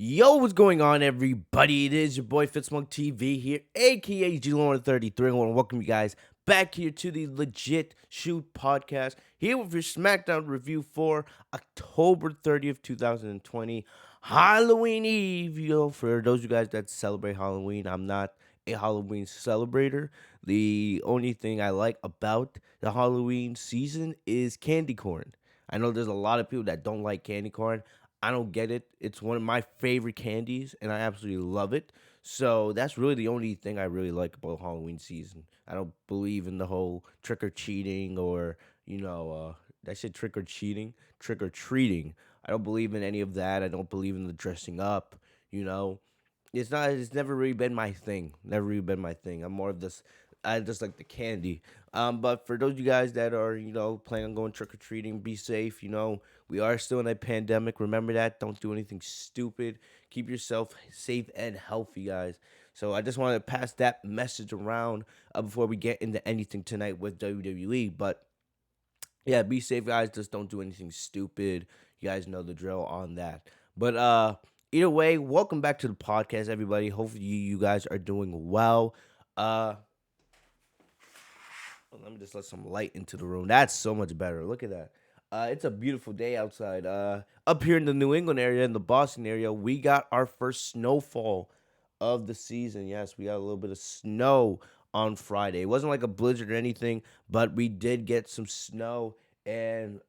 Yo, what's going on, everybody? It is your boy Fitzmonk TV here, aka G133. I want to welcome you guys back here to the Legit Shoot podcast. Here with your Smackdown review for October 30th, 2020, Halloween Eve. For those of you guys that celebrate Halloween, I'm not a Halloween celebrator. The only thing I like about the Halloween season is candy corn. I know there's a lot of people that don't like candy corn. I don't get it. It's one of my favorite candies, and I absolutely love it. So that's really the only thing I really like about Halloween season. I don't believe in the whole trick or cheating or that shit trick or treating. I don't believe in any of that. I don't believe in the dressing up. You know, it's not. It's never really been my thing. Never really been my thing. I'm more of this. I just like the candy. But for those of you guys that are planning on going trick or treating, be safe. We are still in a pandemic. Remember that. Don't do anything stupid. Keep yourself safe and healthy, guys. So I just wanted to pass that message around before we get into anything tonight with WWE. But yeah, be safe, guys. Just don't do anything stupid. You guys know the drill on that. But either way, welcome back to the podcast, everybody. Hopefully you guys are doing well. Uh Let me just let some light into the room. That's so much better. Look at that. It's a beautiful day outside. Up here in the New England area, in the Boston area, we got our first snowfall of the season. Yes, we got a little bit of snow on Friday. It wasn't like a blizzard or anything, but we did get some snow. And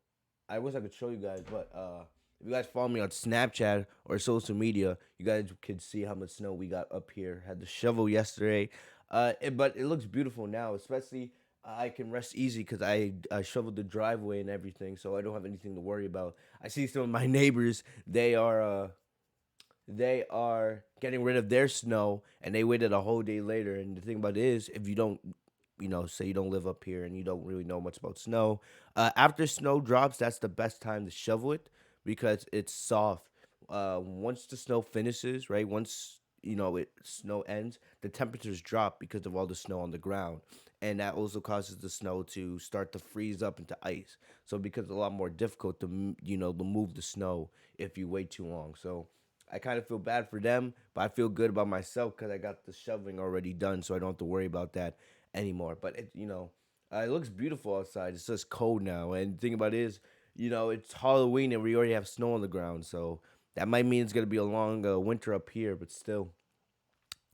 I wish I could show you guys, but if you guys follow me on Snapchat or social media, you guys could see how much snow we got up here. Had the shovel yesterday, but it looks beautiful now. Especially, I can rest easy because I shoveled the driveway and everything, so I don't have anything to worry about. I see some of my neighbors; they are getting rid of their snow, and they waited a whole day later. And the thing about it is, if you don't say you don't live up here and you don't really know much about snow. After snow drops, that's the best time to shovel it because it's soft. Once the snow finishes, right? Once snow ends, the temperatures drop because of all the snow on the ground, and that also causes the snow to start to freeze up into ice. So it becomes a lot more difficult to to move the snow if you wait too long. So I kind of feel bad for them, but I feel good about myself because I got the shoveling already done, so I don't have to worry about that anymore. But it looks beautiful outside. It's just cold now, and the thing about it is, it's Halloween and we already have snow on the ground, so that might mean it's gonna be a long winter up here. But still,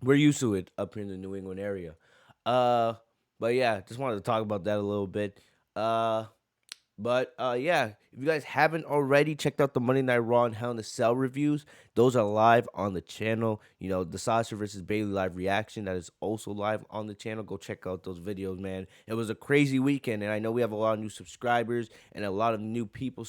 we're used to it up here in the New England area. Uh, but yeah, just wanted to talk about that a little bit. Uh, yeah, if you guys haven't already checked out the Monday Night Raw and Hell in a Cell reviews, those are live on the channel. The Sasha versus BAYLEY live reaction that is also live on the channel. Go check out those videos, man. It was a crazy weekend, and I know we have a lot of new subscribers and a lot of new people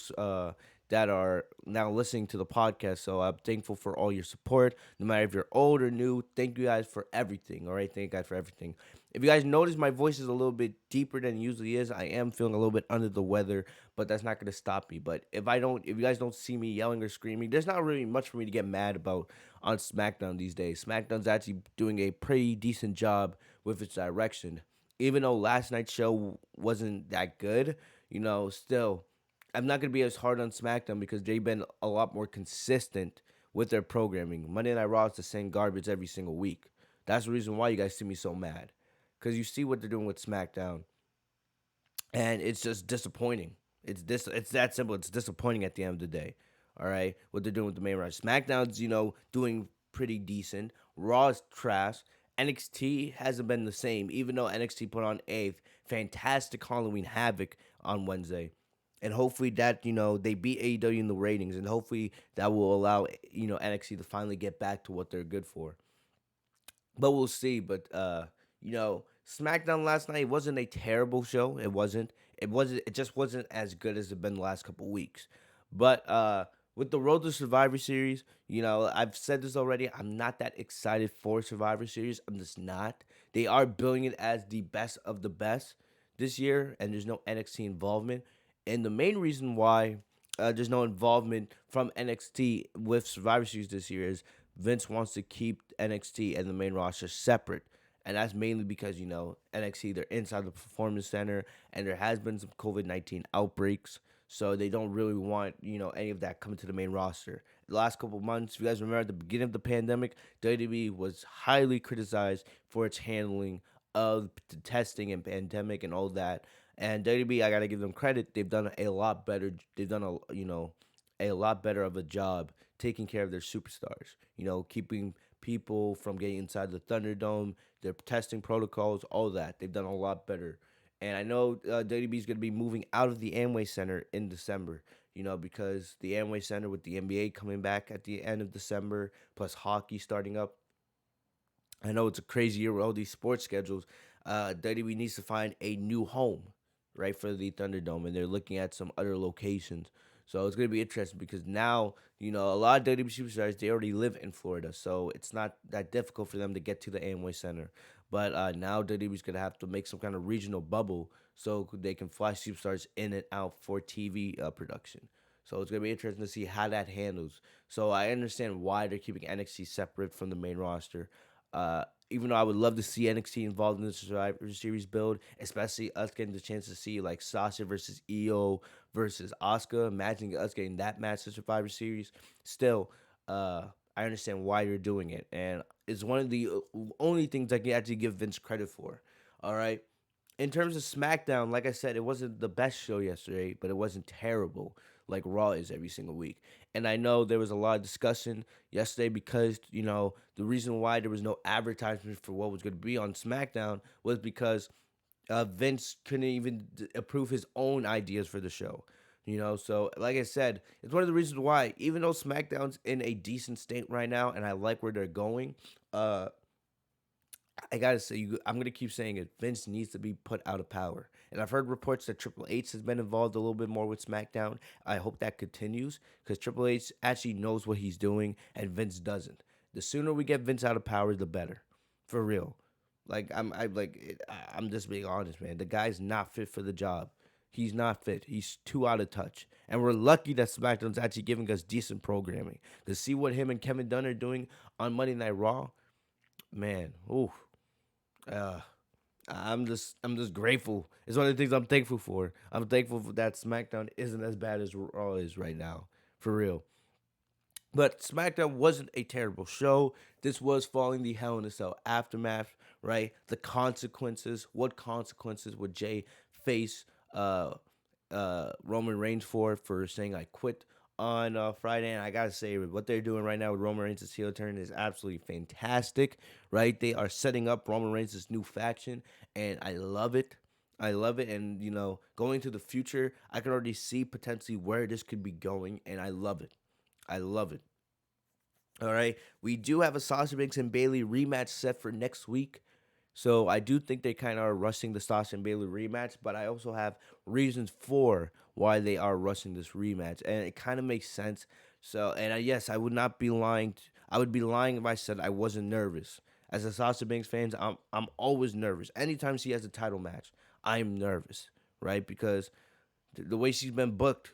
that are now listening to the podcast. So I'm thankful for all your support, no matter if you're old or new. Thank you guys for everything. All right, thank you guys for everything. If you guys notice, my voice is a little bit deeper than it usually is. I am feeling a little bit under the weather, but that's not gonna stop me. But if you guys don't see me yelling or screaming, there's not really much for me to get mad about on SmackDown these days. SmackDown's actually doing a pretty decent job with its direction. Even though last night's show wasn't that good, still, I'm not gonna be as hard on SmackDown because they've been a lot more consistent with their programming. Monday Night Raw is the same garbage every single week. That's the reason why you guys see me so mad, because you see what they're doing with SmackDown, and it's just disappointing. It's that simple. It's disappointing at the end of the day. All right, what they're doing with the main roster. SmackDown's doing pretty decent. Raw is trash. NXT hasn't been the same, even though NXT put on a fantastic Halloween Havoc on Wednesday. And hopefully that they beat AEW in the ratings, and hopefully that will allow NXT to finally get back to what they're good for. But we'll see. But SmackDown last night wasn't a terrible show. It wasn't. It wasn't. It just wasn't as good as it's been the last couple weeks. But with the Road to Survivor Series, I've said this already. I'm not that excited for Survivor Series. I'm just not. They are billing it as the best of the best this year, and there's no NXT involvement. And the main reason why there's no involvement from NXT with Survivor Series this year is Vince wants to keep NXT and the main roster separate. And that's mainly because, NXT, they're inside the performance center and there has been some COVID-19 outbreaks. So they don't really want, any of that coming to the main roster. the last couple months. If you guys remember at the beginning of the pandemic, WWE was highly criticized for its handling of the testing and pandemic and all that. And WWE, I gotta give them credit. They've done a lot better. They've done a lot better of a job taking care of their superstars. Keeping people from getting inside the Thunderdome, their testing protocols, all that. They've done a lot better. And I know WWE is going to be moving out of the Amway Center in December, because the Amway Center with the NBA coming back at the end of December, plus hockey starting up. I know it's a crazy year with all these sports schedules. WWE needs to find a new home, right, for the Thunderdome, and they're looking at some other locations. So it's going to be interesting because now, a lot of WWE superstars, they already live in Florida, so it's not that difficult for them to get to the Amway Center. But now WWE's going to have to make some kind of regional bubble so they can fly superstars in and out for TV production. So it's going to be interesting to see how that handles. So I understand why they're keeping NXT separate from the main roster. Even though I would love to see NXT involved in the Survivor Series build, especially us getting the chance to see like Sasha versus Io versus Asuka. Imagine us getting that match in Survivor Series. Still, I understand why you're doing it, and it's one of the only things I can actually give Vince credit for. All right. In terms of SmackDown, like I said, it wasn't the best show yesterday, but it wasn't terrible like Raw is every single week. And I know there was a lot of discussion yesterday because, the reason why there was no advertisement for what was going to be on SmackDown was because Vince couldn't even approve his own ideas for the show. So like I said, it's one of the reasons why, even though SmackDown's in a decent state right now, and I like where they're going, I gotta say, I'm gonna keep saying it. Vince needs to be put out of power, and I've heard reports that Triple H has been involved a little bit more with SmackDown. I hope that continues because Triple H actually knows what he's doing, and Vince doesn't. The sooner we get Vince out of power, the better, for real. Like I'm just being honest, man. The guy's not fit for the job. He's not fit. He's too out of touch, and we're lucky that SmackDown's actually giving us decent programming. To see what him and Kevin Dunn are doing on Monday Night Raw, man. Ooh. Uh, I'm just grateful. It's one of the things I'm thankful for. I'm thankful for that SmackDown isn't as bad as Raw is right now, for real. But SmackDown wasn't a terrible show. This was following the Hell in a Cell aftermath, right? The consequences. What consequences would Jay face Roman Reigns for saying I quit on Friday? And I gotta say, what they're doing right now with Roman Reigns' heel turn is absolutely fantastic, right? They are setting up Roman Reigns' new faction, and I love it. I love it, and going to the future, I can already see potentially where this could be going, and I love it. I love it. All right. We do have a Sasha Banks and Bailey rematch set for next week. So I do think they kind of are rushing the Sasha and Bailey rematch, but I also have reasons for why they are rushing this rematch, and it kind of makes sense. So, and yes, I would not be lying. I would be lying if I said I wasn't nervous. As a Sasha Banks fan, I'm always nervous. Anytime she has a title match, I'm nervous, right? Because the way she's been booked,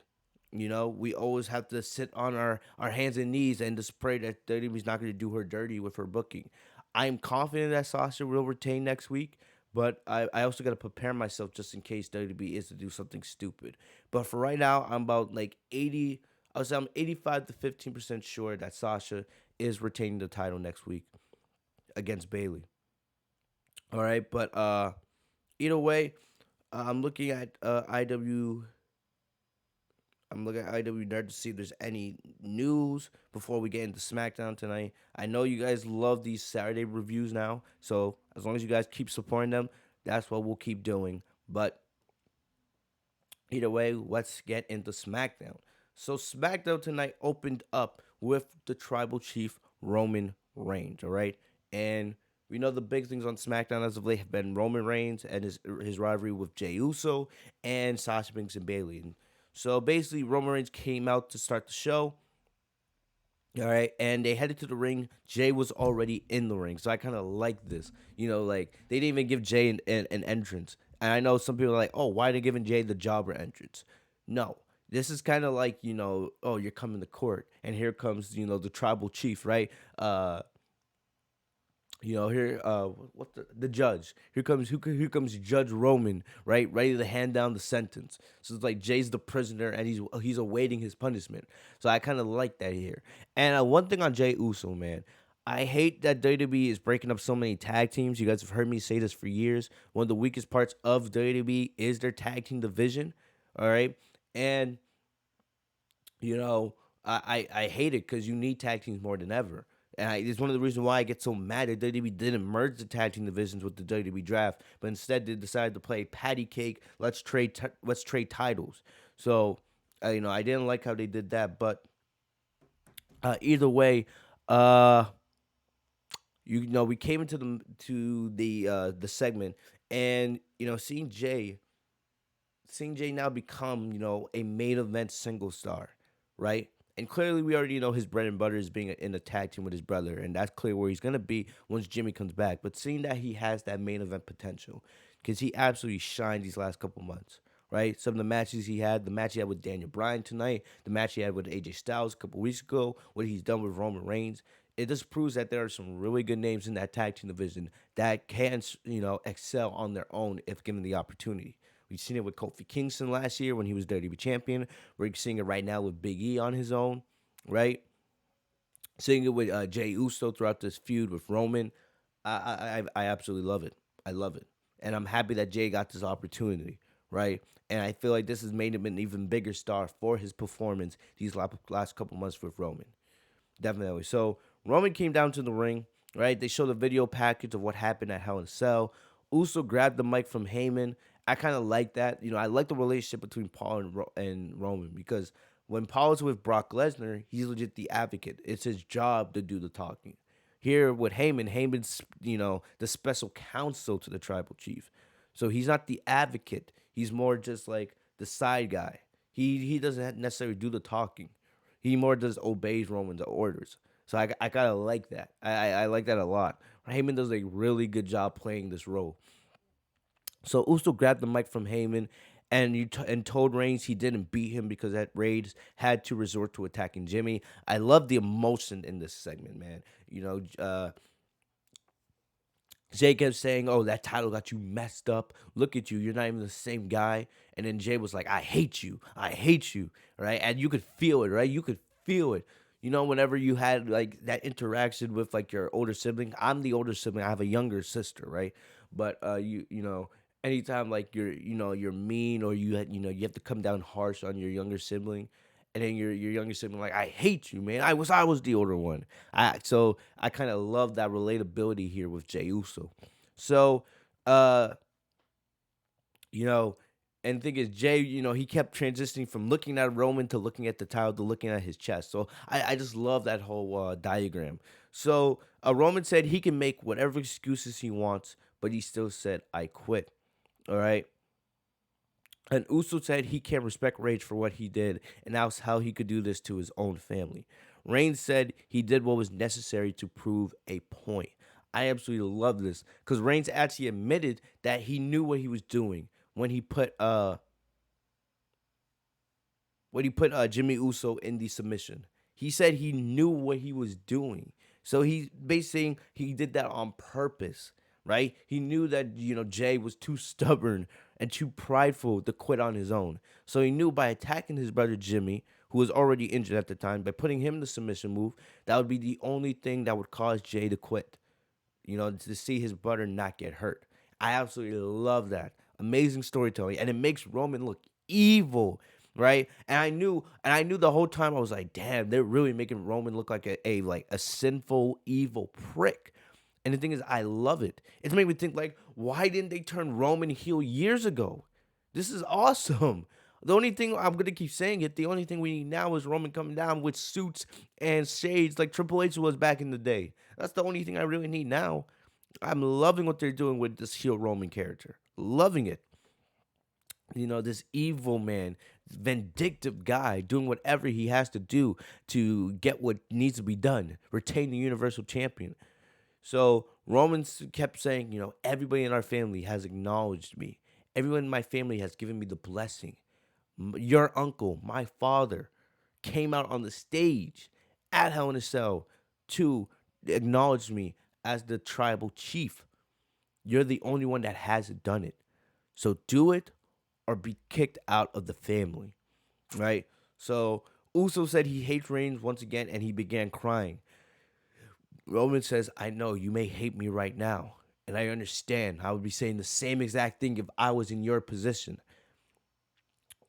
we always have to sit on our hands and knees and just pray that WWE's not going to do her dirty with her booking. I'm confident that Sasha will retain next week, but I also got to prepare myself just in case WWE is to do something stupid. But for right now, I'm about like 80, I would say I'm 85 to 15% sure that Sasha is retaining the title next week against Bailey. All right, but either way, I'm looking at IW. I'm looking at IW Nerd to see if there's any news before we get into SmackDown tonight. I know you guys love these Saturday reviews now, so as long as you guys keep supporting them, that's what we'll keep doing. But either way, let's get into SmackDown. So SmackDown tonight opened up with the Tribal Chief Roman Reigns, all right? And we know the big things on SmackDown as of late have been Roman Reigns and his rivalry with Jey Uso and Sasha Banks and Bayley. So basically, Roman Reigns came out to start the show. All right, and they headed to the ring. Jay was already in the ring, so I kind of like this. Like they didn't even give Jay an entrance. And I know some people are like, "Oh, why are they giving Jay the jobber entrance?" No, this is kind of like oh, you're coming to court, and here comes the tribal chief, right? Here, what the judge? Here comes Judge Roman, right, ready to hand down the sentence. So it's like Jay's the prisoner, and he's awaiting his punishment. So I kind of like that here. And one thing on Jay Uso, man, I hate that WWE is breaking up so many tag teams. You guys have heard me say this for years. One of the weakest parts of WWE is their tag team division. All right, and you know, I hate it because you need tag teams more than ever. And it's one of the reasons why I get so mad that WWE didn't merge the tag team divisions with the WWE draft, but instead they decided to play patty cake. Let's trade titles. So, I didn't like how they did that, but either way, uh, we came into the segment, and seeing Jay now become, a main event single star, right? And clearly, we already know his bread and butter is being in a tag team with his brother, and that's clear where he's gonna be once Jimmy comes back. But seeing that he has that main event potential, because he absolutely shined these last couple months, right? Some of the matches he had, the match he had with Daniel Bryan tonight, the match he had with AJ Styles a couple weeks ago, what he's done with Roman Reigns, it just proves that there are some really good names in that tag team division that can, excel on their own if given the opportunity. We've seen it with Kofi Kingston last year when he was WWE champion. We're seeing it right now with Big E on his own, right? Seeing it with Jey Uso throughout this feud with Roman. I absolutely love it. I love it, and I'm happy that Jay got this opportunity, right? And I feel like this has made him an even bigger star for his performance these last couple months with Roman. Definitely. So Roman came down to the ring, right? They showed a video package of what happened at Hell in a Cell. Uso grabbed the mic from Heyman. I kind of like that. I like the relationship between Paul and Roman because when Paul is with Brock Lesnar, he's legit the advocate. It's his job to do the talking. Here with Heyman's, the special counsel to the tribal chief. So he's not the advocate. He's more just like the side guy. He doesn't necessarily do the talking. He more just obeys Roman's orders. So I kind of like that. I like that a lot. Heyman does a really good job playing this role. So Uso grabbed the mic from Heyman and told Reigns he didn't beat him because that Reigns had to resort to attacking Jimmy. I love the emotion in this segment, man. Jay kept saying, "Oh, that title got you messed up. Look at you. You're not even the same guy." And then Jay was like, "I hate you. I hate you." Right? And you could feel it, right? You could feel it. Whenever you had like that interaction with like your older sibling. I'm the older sibling. I have a younger sister, right? But anytime like you're mean or you have to come down harsh on your younger sibling, and then your younger sibling like, I hate you, man. I was the older one. I kind of love that relatability here with Jey Uso. So uh you know and the thing is, Jay, he kept transitioning from looking at Roman to looking at the title to looking at his chest. So I just love that whole diagram. So Roman said he can make whatever excuses he wants, but he still said, I quit. All right. And Uso said he can't respect Rage for what he did, and asked how he could do this to his own family. Reigns said he did what was necessary to prove a point. I absolutely love this because Reigns actually admitted that he knew what he was doing when he put Jimmy Uso in the submission. He said he knew what he was doing. So he basically he did that on purpose, right? He knew that Jay was too stubborn and too prideful to quit on his own. So he knew by attacking his brother Jimmy, who was already injured at the time, by putting him in the submission move, that would be the only thing that would cause Jay to quit. To see his brother not get hurt. I absolutely love that. Amazing storytelling. And it makes Roman look evil, right? And I knew the whole time I was like, damn, they're really making Roman look like a sinful, evil prick. And the thing is, I love it. It's made me think like, why didn't they turn Roman heel years ago? This is awesome. The only thing I'm gonna keep saying it, the only thing we need now is Roman coming down with suits and shades like Triple H was back in the day. That's the only thing I really need now. I'm loving what they're doing with this heel Roman character. Loving it. This evil man, vindictive guy doing whatever he has to do to get what needs to be done, retain the Universal Champion. So Roman kept saying, everybody in our family has acknowledged me. Everyone in my family has given me the blessing. Your uncle, my father, came out on the stage at Hell in a Cell to acknowledge me as the tribal chief. You're the only one that hasn't done it. So do it or be kicked out of the family, right? So Uso said he hates Reigns once again and he began crying. Roman says, I know you may hate me right now, and I understand. I would be saying the same exact thing if I was in your position.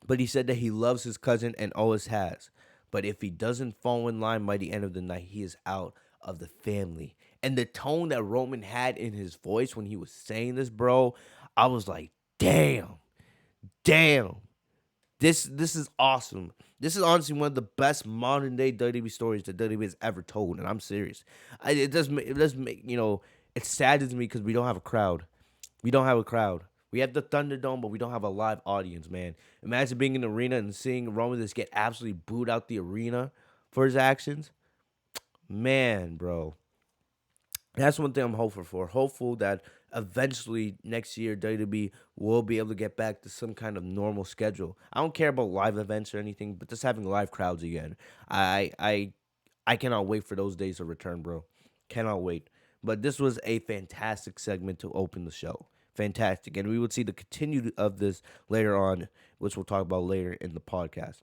But he said that he loves his cousin and always has. But if he doesn't fall in line by the end of the night, he is out of the family. And the tone that Roman had in his voice when he was saying this, bro, I was like, damn, damn. This is awesome. This is honestly one of the best modern day WWE stories that WWE has ever told, and I'm serious. It does make it saddens me because we don't have a crowd. We don't have a crowd. We have the Thunderdome, but we don't have a live audience, man. Imagine being in the arena and seeing Roman just get absolutely booed out the arena for his actions. Man, bro. That's one thing I'm hopeful for. Hopeful that eventually next year WWE will be able to get back to some kind of normal schedule. I don't care about live events or anything, but just having live crowds again. I cannot wait for those days to return, bro. Cannot wait. But this was a fantastic segment to open the show. Fantastic. And we would see the continue of this later on, which we'll talk about later in the podcast.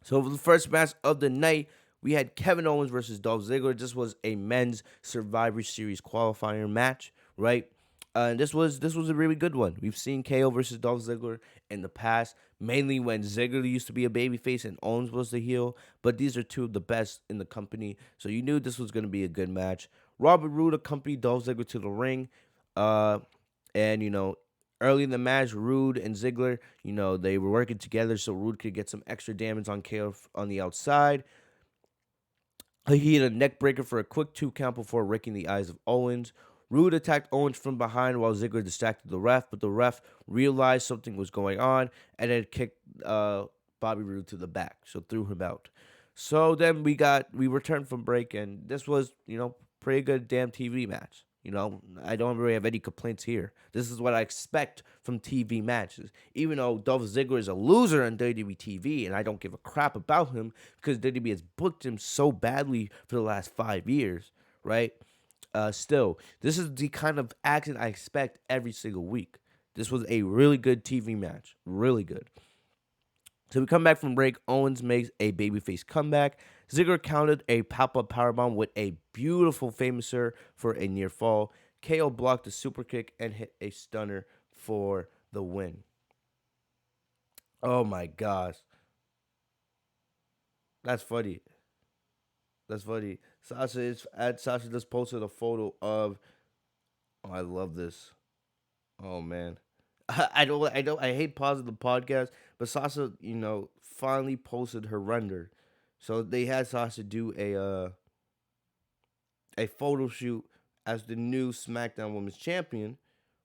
So for the first match of the night, we had Kevin Owens versus Dolph Ziggler. This was a men's Survivor Series qualifier match, right? And this was a really good one. We've seen KO versus Dolph Ziggler in the past, mainly when Ziggler used to be a babyface and Owens was the heel. But these are two of the best in the company, so you knew this was going to be a good match. Robert Roode accompanied Dolph Ziggler to the ring, uh, and early in the match, Rude and Ziggler, they were working together so Rude could get some extra damage on KO on the outside. He hit a neck breaker for a quick 2 count before raking the eyes of Owens. Rude attacked Owens from behind while Ziggler distracted the ref, but the ref realized something was going on and then kicked Bobby Roode to the back, so threw him out. So then we returned from break, and this was pretty good damn TV match. I don't really have any complaints here. This is what I expect from TV matches. Even though Dolph Ziggler is a loser on WWE TV, and I don't give a crap about him because WWE has booked him so badly for the last 5 years, right? Still, this is the kind of action I expect every single week. This was a really good TV match. Really good. So we come back from break. Owens makes a babyface comeback. Ziggler countered a pop-up powerbomb with a beautiful famouser for a near fall. KO blocked a super kick and hit a stunner for the win. Oh my gosh. That's funny. That's funny. Sasha just posted a photo of. Oh, I love this. Oh man. I hate pausing the podcast, but Sasha, finally posted her render. So they had Sasha do a photo shoot as the new SmackDown Women's Champion,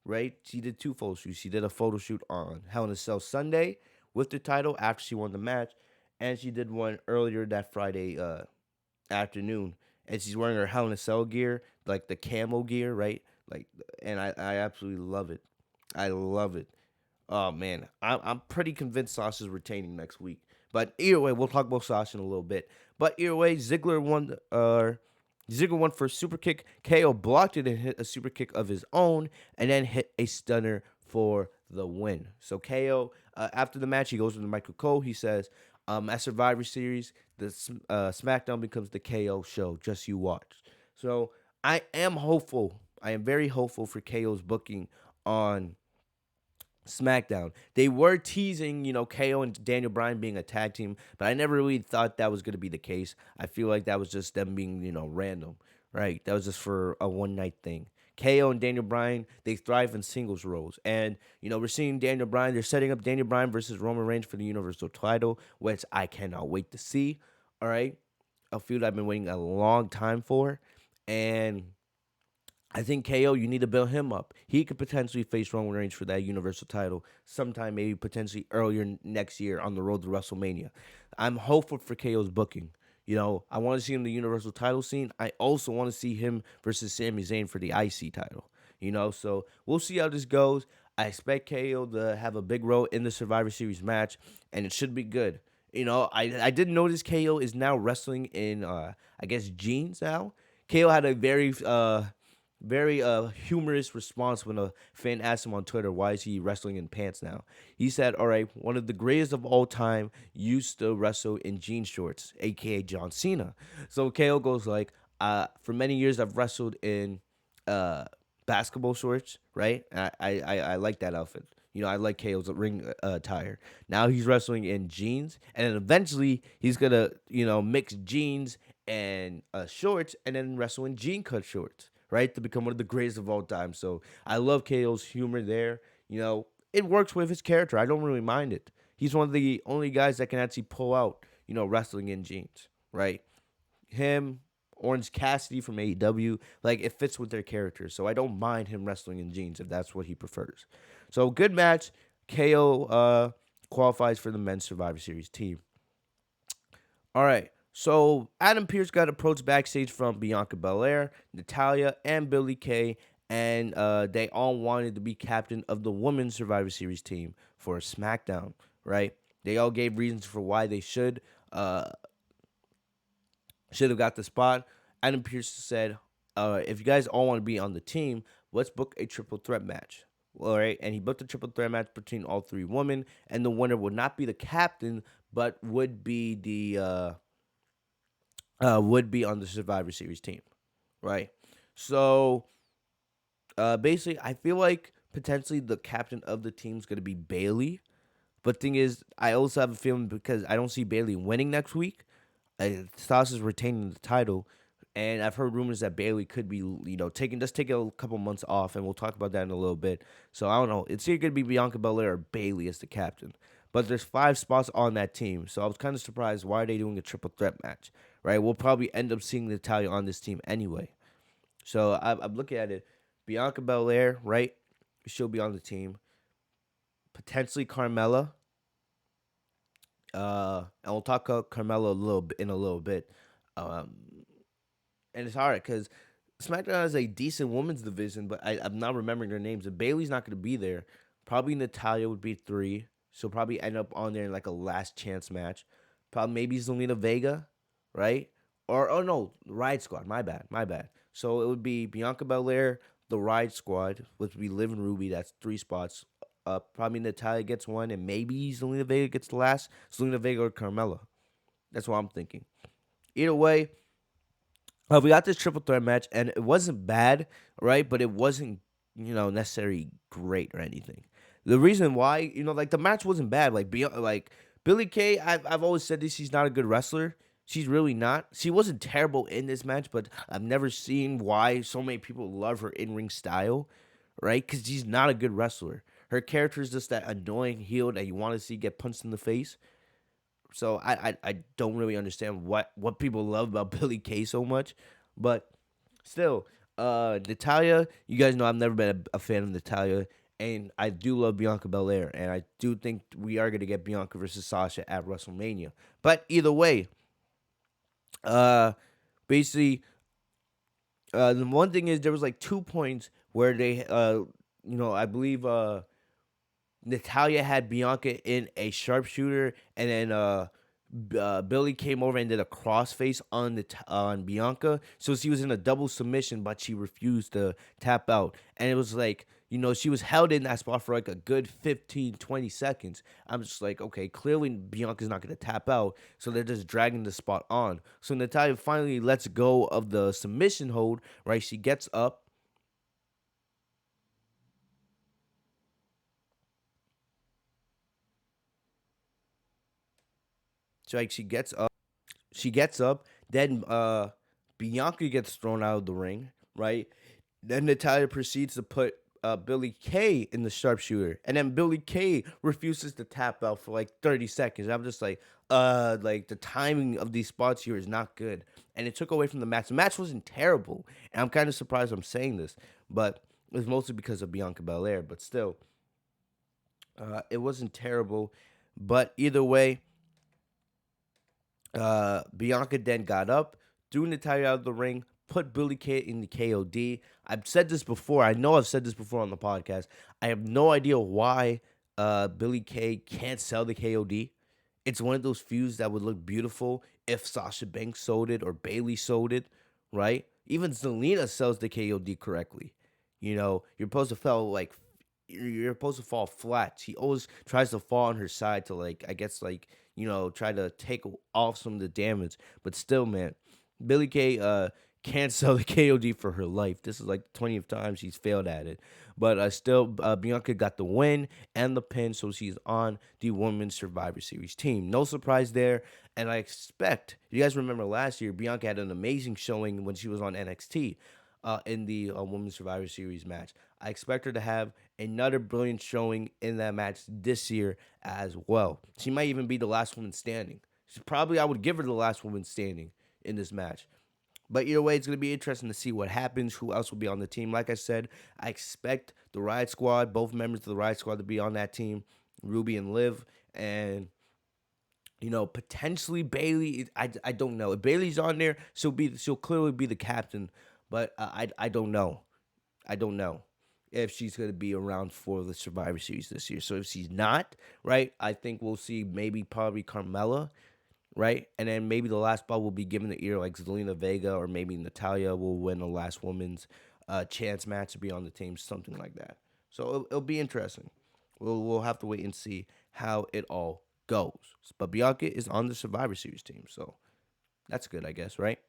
right? She did 2 photo shoots. She did a photo shoot on Hell in a Cell Sunday with the title after she won the match, and she did one earlier that Friday afternoon. And she's wearing her Hell in a Cell gear, like the camo gear, right? Like, and I absolutely love it. I love it. Oh man, I'm pretty convinced Sasha's retaining next week. But either way, we'll talk about Sasha in a little bit. But either way, Ziggler won. Ziggler won for a super kick. KO blocked it and hit a super kick of his own, and then hit a stunner for the win. So KO, after the match, he goes to the Michael Cole. He says, "At Survivor Series, the SmackDown becomes the KO show. Just you watch." So I am hopeful. I am very hopeful for KO's booking on SmackDown. They were teasing, KO and Daniel Bryan being a tag team, but I never really thought that was going to be the case. I feel like that was just them being, random, right? That was just for a one night thing. KO and Daniel Bryan, they thrive in singles roles. And, we're seeing Daniel Bryan, they're setting up Daniel Bryan versus Roman Reigns for the Universal title, which I cannot wait to see, all right? A feud I've been waiting a long time for. And I think KO, you need to build him up. He could potentially face Roman Reigns for that Universal title sometime, maybe potentially earlier next year on the road to WrestleMania. I'm hopeful for KO's booking. I want to see him in the Universal title scene. I also want to see him versus Sami Zayn for the IC title. So we'll see how this goes. I expect KO to have a big role in the Survivor Series match, and it should be good. I did notice KO is now wrestling in, I guess, jeans now. KO had a very humorous response when a fan asked him on Twitter, why is he wrestling in pants now? He said, all right, one of the greatest of all time used to wrestle in jean shorts, aka John Cena. So KO goes like, for many years I've wrestled in uh basketball shorts, right? I like that outfit. I like KO's ring attire. Now he's wrestling in jeans, and then eventually he's gonna, mix jeans and shorts, and then wrestle in jean cut shorts, right? To become one of the greatest of all time. So I love KO's humor there. It works with his character. I don't really mind it. He's one of the only guys that can actually pull out, wrestling in jeans, right? Him, Orange Cassidy from AEW, like it fits with their characters. So I don't mind him wrestling in jeans if that's what he prefers. So good match. KO qualifies for the men's Survivor Series team. All right. So Adam Pearce got approached backstage from Bianca Belair, Natalya, and Billie Kay, and they all wanted to be captain of the women's Survivor Series team for SmackDown. Right? They all gave reasons for why they should have got the spot. Adam Pearce said, if you guys all want to be on the team, let's book a triple threat match. All right. And he booked a triple threat match between all three women, and the winner would not be the captain, but would be on the Survivor Series team. Right. So basically, I feel like potentially the captain of the team is going to be Bayley. But thing is, I also have a feeling because I don't see Bayley winning next week. Sasha's retaining the title, and I've heard rumors that Bayley could be, taking a couple months off, and we'll talk about that in a little bit. So I don't know. It's either gonna be Bianca Belair or Bayley as the captain, but there's 5 spots on that team, so I was kind of surprised why are they doing a triple threat match, right? We'll probably end up seeing Natalya on this team anyway. So I'm looking at it, Bianca Belair, right? She'll be on the team. Potentially Carmella. And we'll talk about Carmella in a little bit. Um, and it's hard because SmackDown has a decent women's division, but I'm not remembering their names. And Bailey's not going to be there. Probably Natalya would be 3. She'll probably end up on there in like a last chance match. Probably maybe Zelina Vega, right? Or oh no, Riot Squad. My bad. So it would be Bianca Belair, the Riot Squad, which would be Liv and Ruby. That's 3 spots. Probably Natalya gets 1, and maybe Zelina Vega gets the last. Zelina Vega or Carmella. That's what I'm thinking. Either way, we got this triple threat match, and it wasn't bad, right? But it wasn't, necessarily great or anything. The reason why, like the match wasn't bad. Like Billie Kay, I've always said this. She's not a good wrestler. She's really not. She wasn't terrible in this match, but I've never seen why so many people love her in-ring style, right? Because she's not a good wrestler. Her character is just that annoying heel that you want to see get punched in the face. So I don't really understand what people love about Billie Kay so much. But still, Natalya, you guys know I've never been a fan of Natalya. And I do love Bianca Belair. And I do think we are going to get Bianca versus Sasha at WrestleMania. But either way, basically, the one thing is there was like 2 points where they, I believe Natalya had Bianca in a sharpshooter, and then Billy came over and did a crossface on Bianca. So she was in a double submission, but she refused to tap out. And it was like, she was held in that spot for like a good 15, 20 seconds. I'm just like, okay, clearly Bianca's not going to tap out. So they're just dragging the spot on. So Natalya finally lets go of the submission hold, right? She gets up. So like she gets up. She gets up. Then Bianca gets thrown out of the ring, right? Then Natalya proceeds to put Billie Kay in the sharpshooter, and then Billie Kay refuses to tap out for like 30 seconds. I'm just like the timing of these spots here is not good, and it took away from the match. The match wasn't terrible, and I'm kind of surprised I'm saying this, but it's mostly because of Bianca Belair. But still, it wasn't terrible. But either way, Bianca then got up, threw Natalya out of the ring, put Billie Kay in the KOD. I've said this before. I know I've said this before on the podcast. I have no idea why Billie Kay can't sell the KOD. It's one of those feuds that would look beautiful if Sasha Banks sold it or Bayley sold it, right? Even Zelina sells the KOD correctly. You're supposed to fall like you're supposed to fall flat. She always tries to fall on her side to like I guess like try to take off some of the damage. But still, man, Billy Kay can't sell the KOD for her life. This is like the 20th time she's failed at it. But still, Bianca got the win and the pin, so she's on the Women's Survivor Series team. No surprise there. And I expect, you guys remember last year, Bianca had an amazing showing when she was on NXT in the Women's Survivor Series match. I expect her to have another brilliant showing in that match this year as well. She might even be the last woman standing. I would give her the last woman standing in this match. But either way, it's going to be interesting to see what happens, who else will be on the team. Like I said, I expect the Riot Squad, both members of the Riot Squad, to be on that team, Ruby and Liv. And, potentially Bayley. I don't know. If Bayley's on there, she'll clearly be the captain. But I don't know. I don't know if she's going to be around for the Survivor Series this year. So if she's not, right, I think we'll see probably Carmella, right? And then maybe the last ball will be given the ear like Zelina Vega, or maybe Natalia will win the last woman's chance match to be on the team, something like that. So it'll be interesting. We'll have to wait and see how it all goes. But Bianca is on the Survivor Series team, so that's good, I guess, right?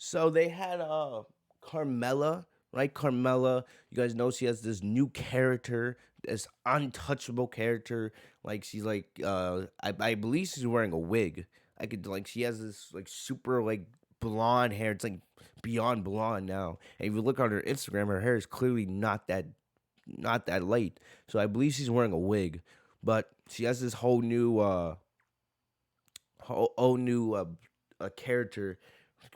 So they had Carmella, right? Carmella, you guys know she has this new character, this untouchable character. Like she's like I believe she's wearing a wig. She has this like super like blonde hair. It's like beyond blonde now. And if you look on her Instagram, her hair is clearly not that light. So I believe she's wearing a wig. But she has this whole new character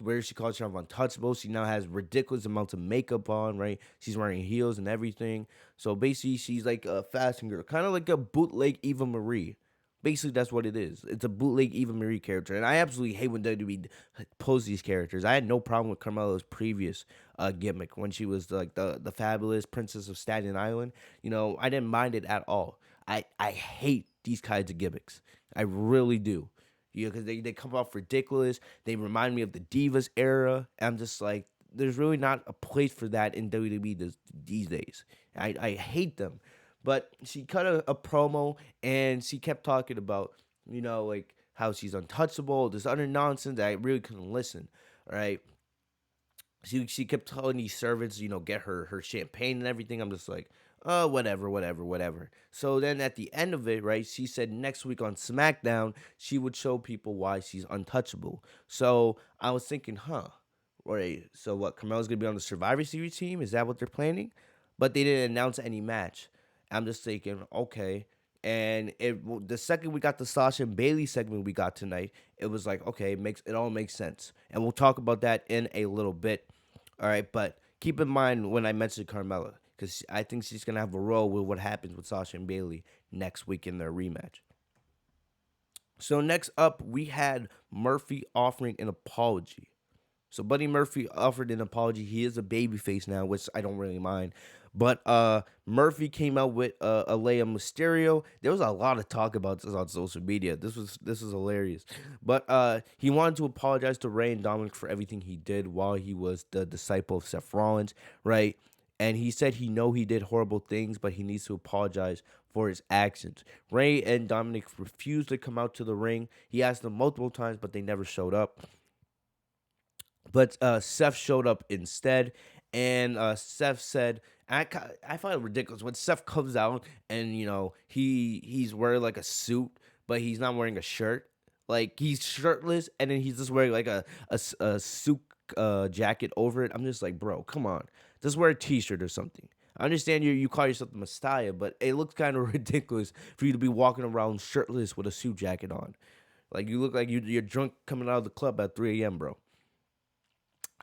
where she calls herself untouchable. She now has ridiculous amounts of makeup on, right? She's wearing heels and everything. So basically, she's like a fashion girl, kind of like a bootleg Eva Marie. Basically, that's what it is. It's a bootleg Eva Marie character, and I absolutely hate when WWE pose these characters. I had no problem with Carmella's previous gimmick when she was like the fabulous Princess of Staten Island. I didn't mind it at all. I hate these kinds of gimmicks. I really do. Because they come off ridiculous. They remind me of the Divas era. I'm just like, there's really not a place for that in WWE these days. I hate them. But she cut a promo and she kept talking about, like how she's untouchable, this other nonsense that I really couldn't listen. Right? She kept telling these servants, get her champagne and everything. I'm just like, oh, whatever, whatever, whatever. So then at the end of it, right, she said next week on SmackDown, she would show people why she's untouchable. So I was thinking, huh, right, so what, Carmella's gonna be on the Survivor Series team? Is that what they're planning? But they didn't announce any match. I'm just thinking, okay. And the second we got the Sasha and Bayley segment we got tonight, it was like, okay, it all makes sense. And we'll talk about that in a little bit. All right, but keep in mind when I mentioned Carmella, because I think she's gonna have a role with what happens with Sasha and Bayley next week in their rematch. So next up, we had Murphy offering an apology. So Buddy Murphy offered an apology. He is a babyface now, which I don't really mind. But Murphy came out with Alea Mysterio. There was a lot of talk about this on social media. This was hilarious. But he wanted to apologize to Ray and Dominic for everything he did while he was the disciple of Seth Rollins, right? And he said he did horrible things, but he needs to apologize for his actions. Ray and Dominic refused to come out to the ring. He asked them multiple times, but they never showed up. But Seth showed up instead, and Seth said, I find it ridiculous when Seth comes out and he's wearing like a suit, but he's not wearing a shirt. Like he's shirtless, and then he's just wearing like a suit jacket over it. I'm just like, bro, come on, just wear a t-shirt or something. I understand you call yourself the Messiah, but it looks kind of ridiculous for you to be walking around shirtless with a suit jacket on. Like you look like you're drunk coming out of the club at 3 a.m., bro.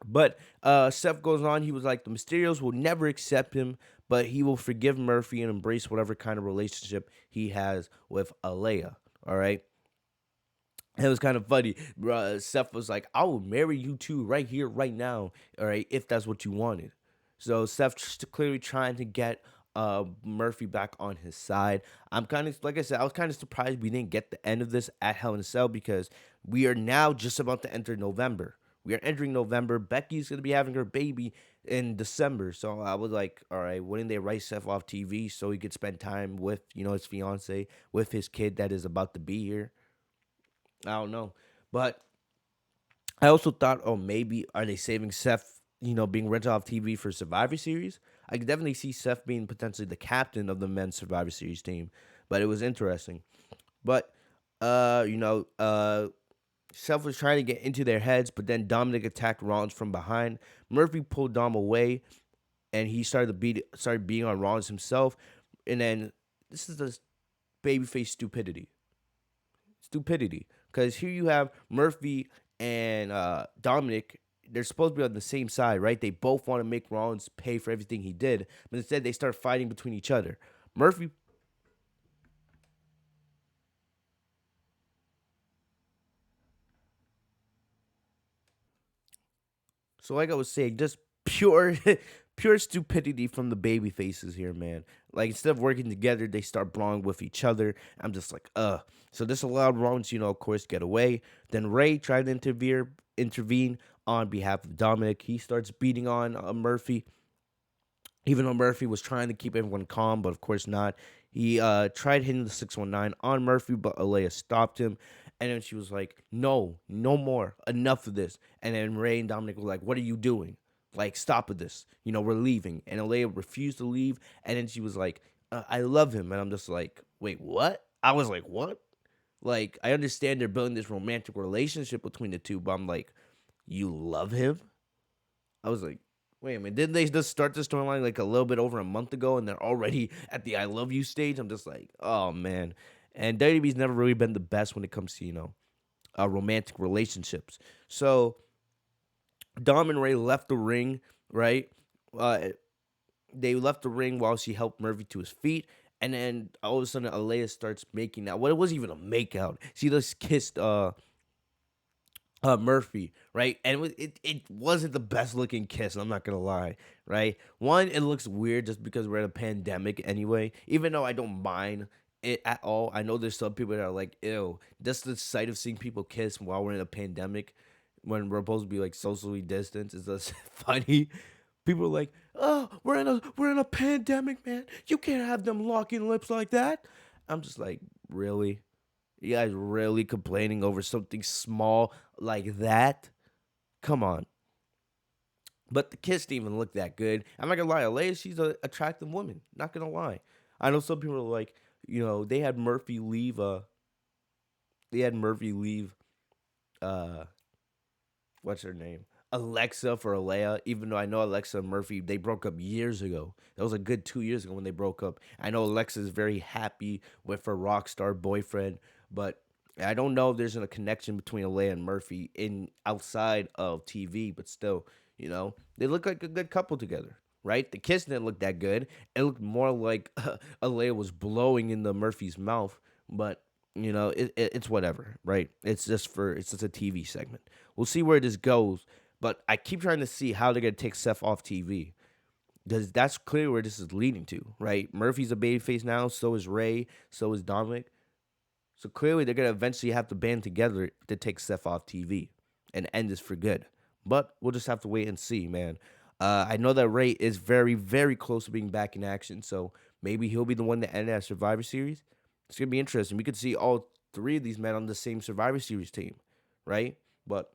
But Seth goes on. He was like, the Mysterios will never accept him, but he will forgive Murphy and embrace whatever kind of relationship he has with Alea. All right. It was kind of funny. Seth was like, I will marry you two right here, right now. All right. If that's what you wanted. So Seth clearly trying to get Murphy back on his side. I'm kind of, like I said, I was kind of surprised we didn't get the end of this at Hell in a Cell because we are now just about to enter November. We are entering November. Becky's gonna be having her baby in December. So I was like, all right, wouldn't they write Seth off TV so he could spend time with, his fiance, with his kid that is about to be here? I don't know. But I also thought, oh, maybe are they saving Seth, being rented off TV for Survivor Series? I could definitely see Seth being potentially the captain of the men's Survivor Series team. But it was interesting. But Seth was trying to get into their heads, but then Dominic attacked Rollins from behind. Murphy pulled Dom away, and he started being on Rollins himself. And then this is the babyface stupidity. Because here you have Murphy and Dominic. They're supposed to be on the same side, right? They both want to make Rollins pay for everything he did, but instead they start fighting between each other. Murphy. So like I was saying, just pure pure stupidity from the baby faces here, man. Like instead of working together, they start brawling with each other. I'm just like, ugh. So this allowed Rollins, of course, get away. Then Ray tried to intervene on behalf of Dominic. He starts beating on Murphy, even though Murphy was trying to keep everyone calm, but of course not. He tried hitting the 619 on Murphy, but Alea stopped him. And then she was like, no, no more. Enough of this. And then Ray and Dominic were like, what are you doing? Like, stop with this. We're leaving. And Alea refused to leave. And then she was like, I love him. And I'm just like, wait, what? I was like, what? Like, I understand they're building this romantic relationship between the two, but I'm like, you love him? I was like, wait a minute, didn't they just start the storyline like a little bit over a month ago and they're already at the I love you stage? I'm just like, oh man. And WWE's never really been the best when it comes to, romantic relationships. So Dom and Ray left the ring, right? Uh, they left the ring while she helped Murphy to his feet. And then all of a sudden, Alea starts making out. Well, it wasn't even a make out. She just kissed Murphy, right? And it wasn't the best looking kiss, I'm not gonna lie, right? One, it looks weird just because we're in a pandemic anyway, even though I don't mind it at all. I know there's some people that are like, ew, just the sight of seeing people kiss while we're in a pandemic when we're supposed to be like socially distanced is just funny. People are like, oh, we're in a pandemic, man. You can't have them locking lips like that. I'm just like, really? You guys really complaining over something small like that? Come on. But the kiss didn't even look that good. I'm not gonna lie, Alea, she's an attractive woman. Not gonna lie. I know some people are like, they had Murphy leave. They had Murphy leave. Uh, what's her name? Alexa for Alea. Even though I know Alexa and Murphy, they broke up years ago. That was a good 2 years ago when they broke up. I know Alexa is very happy with her rock star boyfriend, but I don't know if there's a connection between Alea and Murphy in outside of TV. But still, they look like a good couple together, right? The kiss didn't look that good. It looked more like Alea was blowing in the Murphy's mouth, but it's whatever, right? It's just a TV segment. We'll see where this goes. But I keep trying to see how they're gonna take Seth off TV. Because that's clearly where this is leading to, right? Murphy's a babyface now, so is Ray, so is Dominic. So clearly they're gonna eventually have to band together to take Seth off TV and end this for good. But we'll just have to wait and see, man. I know that Ray is very, very close to being back in action, so maybe he'll be the one to end that Survivor Series. It's gonna be interesting. We could see all three of these men on the same Survivor Series team, right? But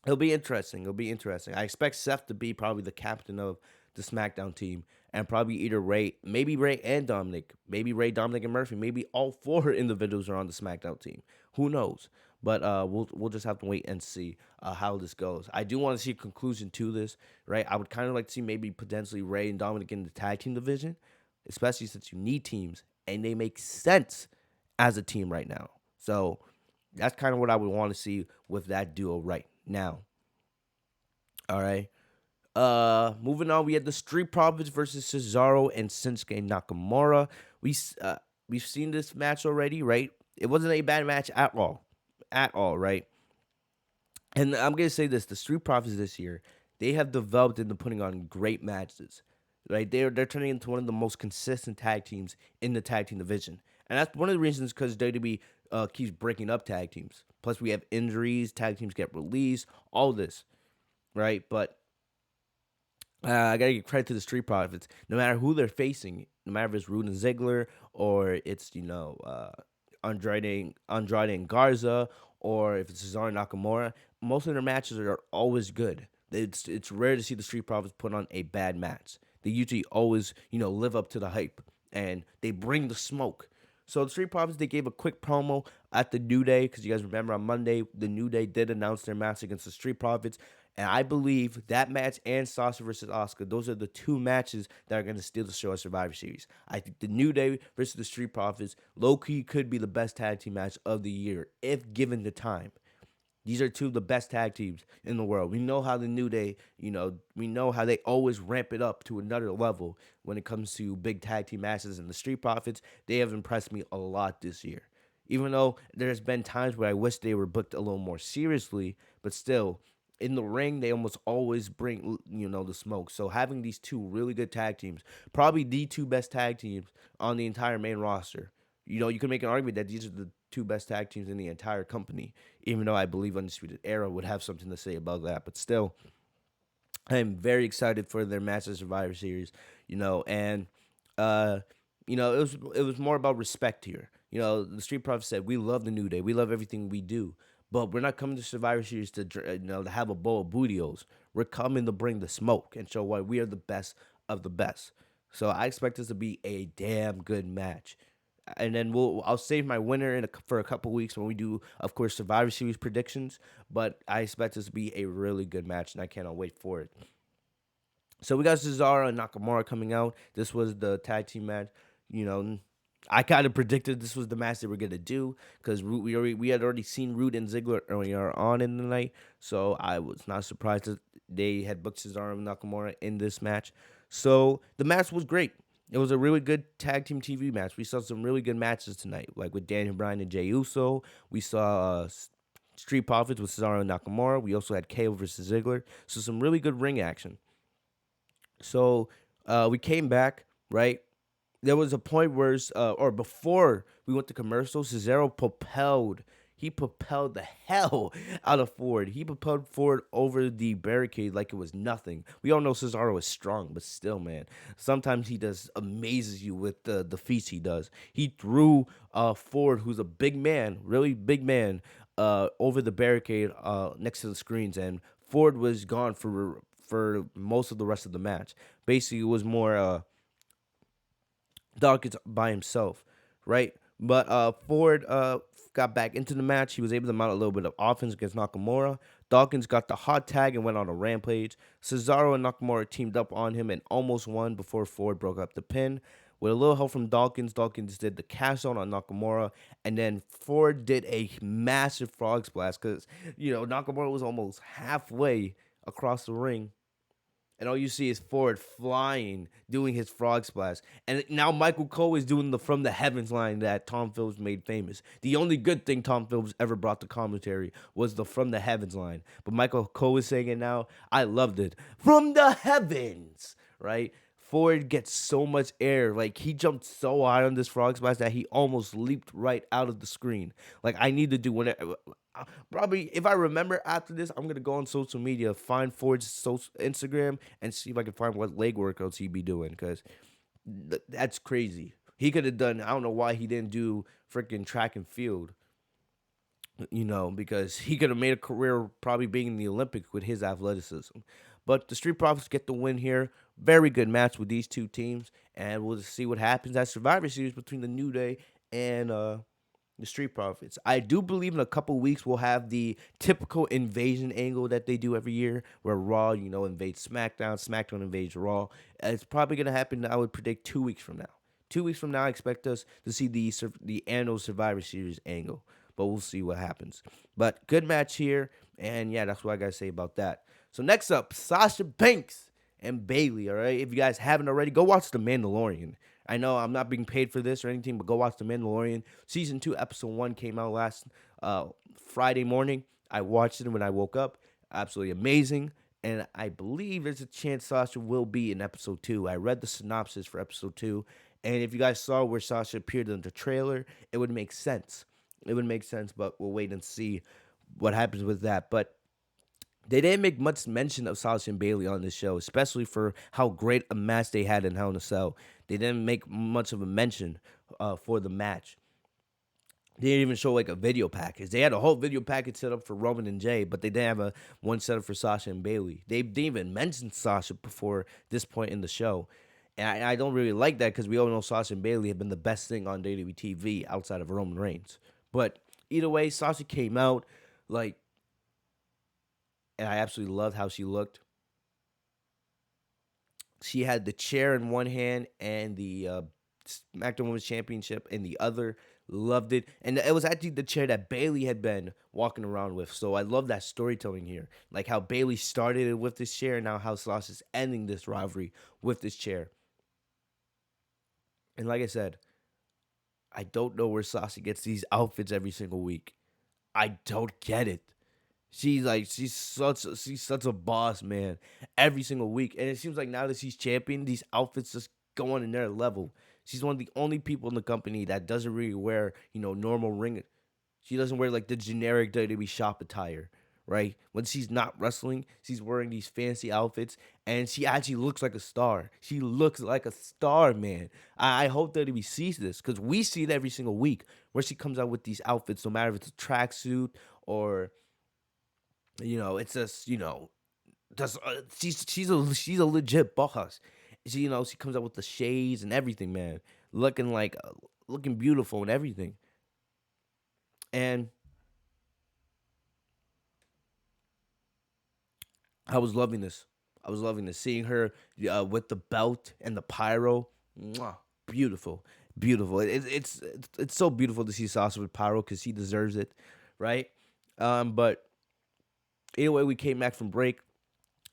it'll be interesting. It'll be interesting. I expect Seth to be probably the captain of the SmackDown team, and probably either Ray, maybe Ray and Dominic, maybe Ray, Dominic, and Murphy, maybe all four individuals are on the SmackDown team. Who knows? But we'll just have to wait and see how this goes. I do want to see a conclusion to this, right? I would kind of like to see maybe potentially Ray and Dominic in the tag team division, especially since you need teams and they make sense as a team right now. So that's kind of what I would want to see with that duo right now. All right. Moving on, we had the Street Profits versus Cesaro and Shinsuke Nakamura. We've seen this match already, right? It wasn't a bad match at all, right? And I'm gonna say this: the Street Profits this year, they have developed into putting on great matches, right? They're turning into one of the most consistent tag teams in the tag team division, and that's one of the reasons because WWE keeps breaking up tag teams. Plus, we have injuries, tag teams get released, all this, right? But I gotta give credit to the Street Profits. No matter who they're facing, no matter if it's Rude and Ziggler or it's Andrade and Garza or if it's Cesaro and Nakamura, most of their matches are always good. It's rare to see the Street Profits put on a bad match. They usually always live up to the hype and they bring the smoke. So the Street Profits, they gave a quick promo at the New Day because you guys remember on Monday the New Day did announce their match against the Street Profits, and I believe that match and Sasha versus Asuka, those are the two matches that are going to steal the show at Survivor Series. I think the New Day versus the Street Profits, low key, could be the best tag team match of the year if given the time. These are two of the best tag teams in the world. We know how the New Day, we know how they always ramp it up to another level when it comes to big tag team matches. And the Street Profits, they have impressed me a lot this year. Even though there's been times where I wish they were booked a little more seriously, but still, in the ring, they almost always bring, the smoke. So having these two really good tag teams, probably the two best tag teams on the entire main roster, you can make an argument that these are the two best tag teams in the entire company, even though I believe Undisputed Era would have something to say about that. But still, I am very excited for their match at Survivor Series, and uh, it was more about respect here. The Street Profits said, "We love the New Day, we love everything we do, but we're not coming to Survivor Series to have a bowl of bootios. We're coming to bring the smoke and show why we are the best of the best." So I expect this to be a damn good match. And then I'll save my winner for a couple weeks when we do, of course, Survivor Series predictions. But I expect this to be a really good match, and I cannot wait for it. So we got Cesaro and Nakamura coming out. This was the tag team match. You know, I kind of predicted this was the match they were gonna do because we had already seen Root and Ziggler earlier on in the night, so I was not surprised that they had booked Cesaro and Nakamura in this match. So the match was great. It was a really good tag team TV match. We saw some really good matches tonight, like with Daniel Bryan and Jey Uso. We saw Street Profits with Cesaro and Nakamura. We also had KO versus Ziggler. So some really good ring action. So we came back, right? There was a point where, or before we went to commercial, Cesaro propelled the hell out of Ford. He propelled Ford over the barricade like it was nothing. We all know Cesaro is strong, but still, man, sometimes he does amazes you with the feats he does. He threw Ford, who's a big man, really big man, over the barricade next to the screens, and Ford was gone for most of the rest of the match. Basically, it was more Dawkins by himself, right? But Ford got back into the match. He was able to mount a little bit of offense against Nakamura. Dawkins got the hot tag and went on a rampage. Cesaro and Nakamura teamed up on him and almost won before Ford broke up the pin. With a little help from Dawkins did the cash out on Nakamura, and then Ford did a massive frog splash because Nakamura was almost halfway across the ring, and all you see is Ford flying, doing his frog splash. And now Michael Cole is doing the from the heavens line that Tom Phillips made famous. The only good thing Tom Phillips ever brought to commentary was the from the heavens line. But Michael Cole is saying it now. I loved it. From the heavens, right? Ford gets so much air. Like, he jumped so high on this frog splash that he almost leaped right out of the screen. Like, I need to do whenever. Probably, if I remember after this, I'm gonna go on social media, find Ford's Instagram, and see if I can find what leg workouts he'd be doing. Because that's crazy. He could have done. I don't know why he didn't do freaking track and field. Because he could have made a career probably being in the Olympics with his athleticism. But the Street Profits get the win here. Very good match with these two teams, and we'll see what happens at Survivor Series between the New Day and the Street Profits. I do believe in a couple weeks we'll have the typical invasion angle that they do every year, where Raw, invades SmackDown, SmackDown invades Raw. It's probably gonna happen. I would predict 2 weeks from now. 2 weeks from now, I expect us to see the annual Survivor Series angle, but we'll see what happens. But good match here. And yeah, that's what I gotta say about that. So next up, Sasha Banks and Bailey. All right, if you guys haven't already, go watch The Mandalorian. I know I'm not being paid for this or anything, but go watch The Mandalorian. Season 2, episode 1 came out last Friday morning. I watched it when I woke up. Absolutely amazing. And I believe there's a chance Sasha will be in episode 2. I read the synopsis for episode 2. And if you guys saw where Sasha appeared in the trailer, it would make sense. It would make sense, but we'll wait and see what happens with that. But they didn't make much mention of Sasha and Bailey on this show, especially for how great a match they had in Hell in a Cell. They didn't make much of a mention for the match. They didn't even show like a video package. They had a whole video package set up for Roman and Jay, but they didn't have a one set up for Sasha and Bailey. They didn't even mention Sasha before this point in the show. And I don't really like that because we all know Sasha and Bailey have been the best thing on WWE TV outside of Roman Reigns. But either way, Sasha came out like, and I absolutely loved how she looked. She had the chair in one hand and the SmackDown Women's Championship in the other. Loved it. And it was actually the chair that Bailey had been walking around with. So I love that storytelling here. Like how Bailey started it with this chair and now how Sasha's ending this rivalry with this chair. And like I said, I don't know where Sasha gets these outfits every single week. I don't get it. She's such a boss, man. Every single week, and it seems like now that she's champion, these outfits just go on another level. She's one of the only people in the company that doesn't really wear normal ring. She doesn't wear like the generic WWE shop attire, right? When she's not wrestling, she's wearing these fancy outfits, and she actually looks like a star. She looks like a star, man. I hope that we sees this because we see it every single week where she comes out with these outfits, no matter if it's a tracksuit or it's just just she's a legit boss. She comes out with the shades and everything, man, looking like looking beautiful and everything. And I was loving this. I was loving this. Seeing her with the belt and the pyro, mwah, beautiful, beautiful. It's so beautiful to see Sasha with pyro because he deserves it, right? But anyway, we came back from break.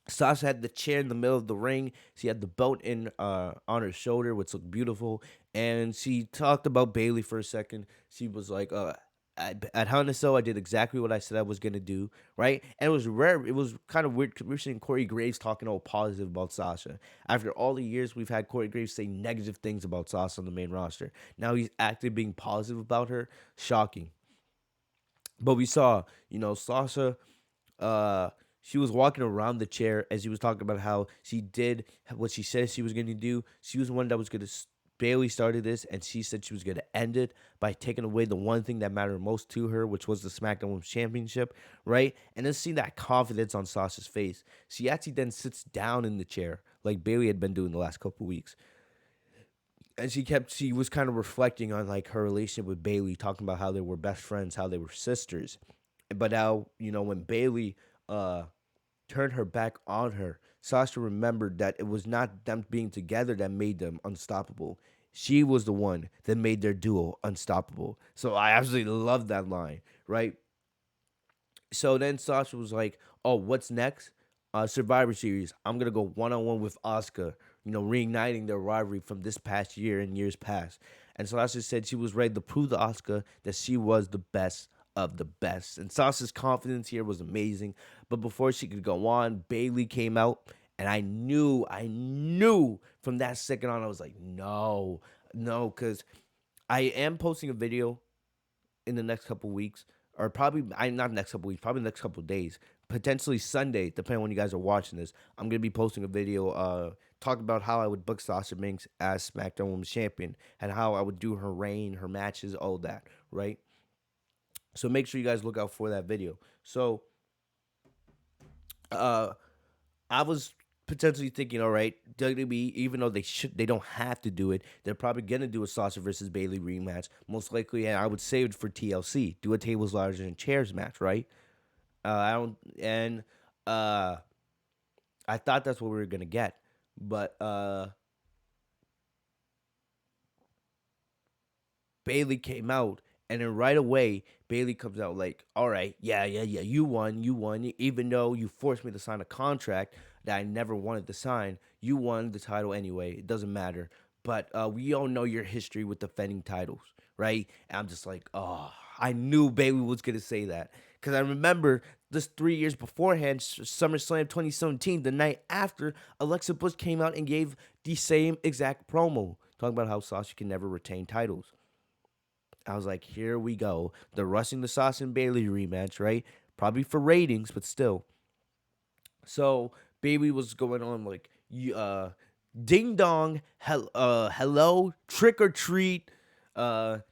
Sasha had the chair in the middle of the ring. She had the belt in on her shoulder, which looked beautiful. And she talked about Bailey for a second. She was like, at Hell in a Cell, I did exactly what I said I was gonna do, right? And it was rare. It was kind of weird. 'Cause we were seeing Corey Graves talking all positive about Sasha. After all the years we've had Corey Graves say negative things about Sasha on the main roster, now he's actively being positive about her. Shocking. But we saw, Sasha uh she was walking around the chair as he was talking about how she did what she said she was going to do. She was the one that was going to Bailey started this, and she said she was going to end it by taking away the one thing that mattered most to her, which was the SmackDown Women's Championship, right? And then seeing that confidence on Sasha's face, she actually then sits down in the chair like Bailey had been doing the last couple weeks, and she was kind of reflecting on like her relationship with Bailey, talking about how they were best friends, how they were sisters. But now, when Bailey uh turned her back on her, Sasha remembered that it was not them being together that made them unstoppable. She was the one that made their duo unstoppable. So I absolutely love that line, right? So then Sasha was like, "Oh, what's next? Survivor Series. I'm gonna go one on one with Asuka. Reigniting their rivalry from this past year and years past." And Sasha said she was ready to prove to Asuka that she was the best of the best. And Sasha's confidence here was amazing. But before she could go on, Bailey came out, and I knew from that second on, I was like, no, no, because I am posting a video in the next couple weeks, or probably I not next couple weeks, probably next couple days, potentially Sunday, depending on when you guys are watching this. I'm gonna be posting a video talking about how I would book Sasha Banks as SmackDown Women's Champion and how I would do her reign, her matches, all that, right? So make sure you guys look out for that video. So uh I was potentially thinking, all right, WWE, even though they don't have to do it, they're probably gonna do a Sasha versus Bailey rematch, most likely, and I would save it for TLC, do a tables, ladders, and chairs match, right? I don't, and uh, I thought that's what we were gonna get, but Bailey came out And then right away, Bailey comes out like, all right, yeah, you won. Even though you forced me to sign a contract that I never wanted to sign, you won the title anyway. It doesn't matter. But we all know your history with defending titles, right? And I'm just like, oh, I knew Bailey was going to say that. Because I remember just 3 years beforehand, SummerSlam 2017, the night after, Alexa Bliss came out and gave the same exact promo, talking about how Sasha can never retain titles. I was like, here we go. They're rushing the Sasha and Bailey rematch, right? Probably for ratings, but still. So Bailey was going on like, ding dong, hello, trick or treat.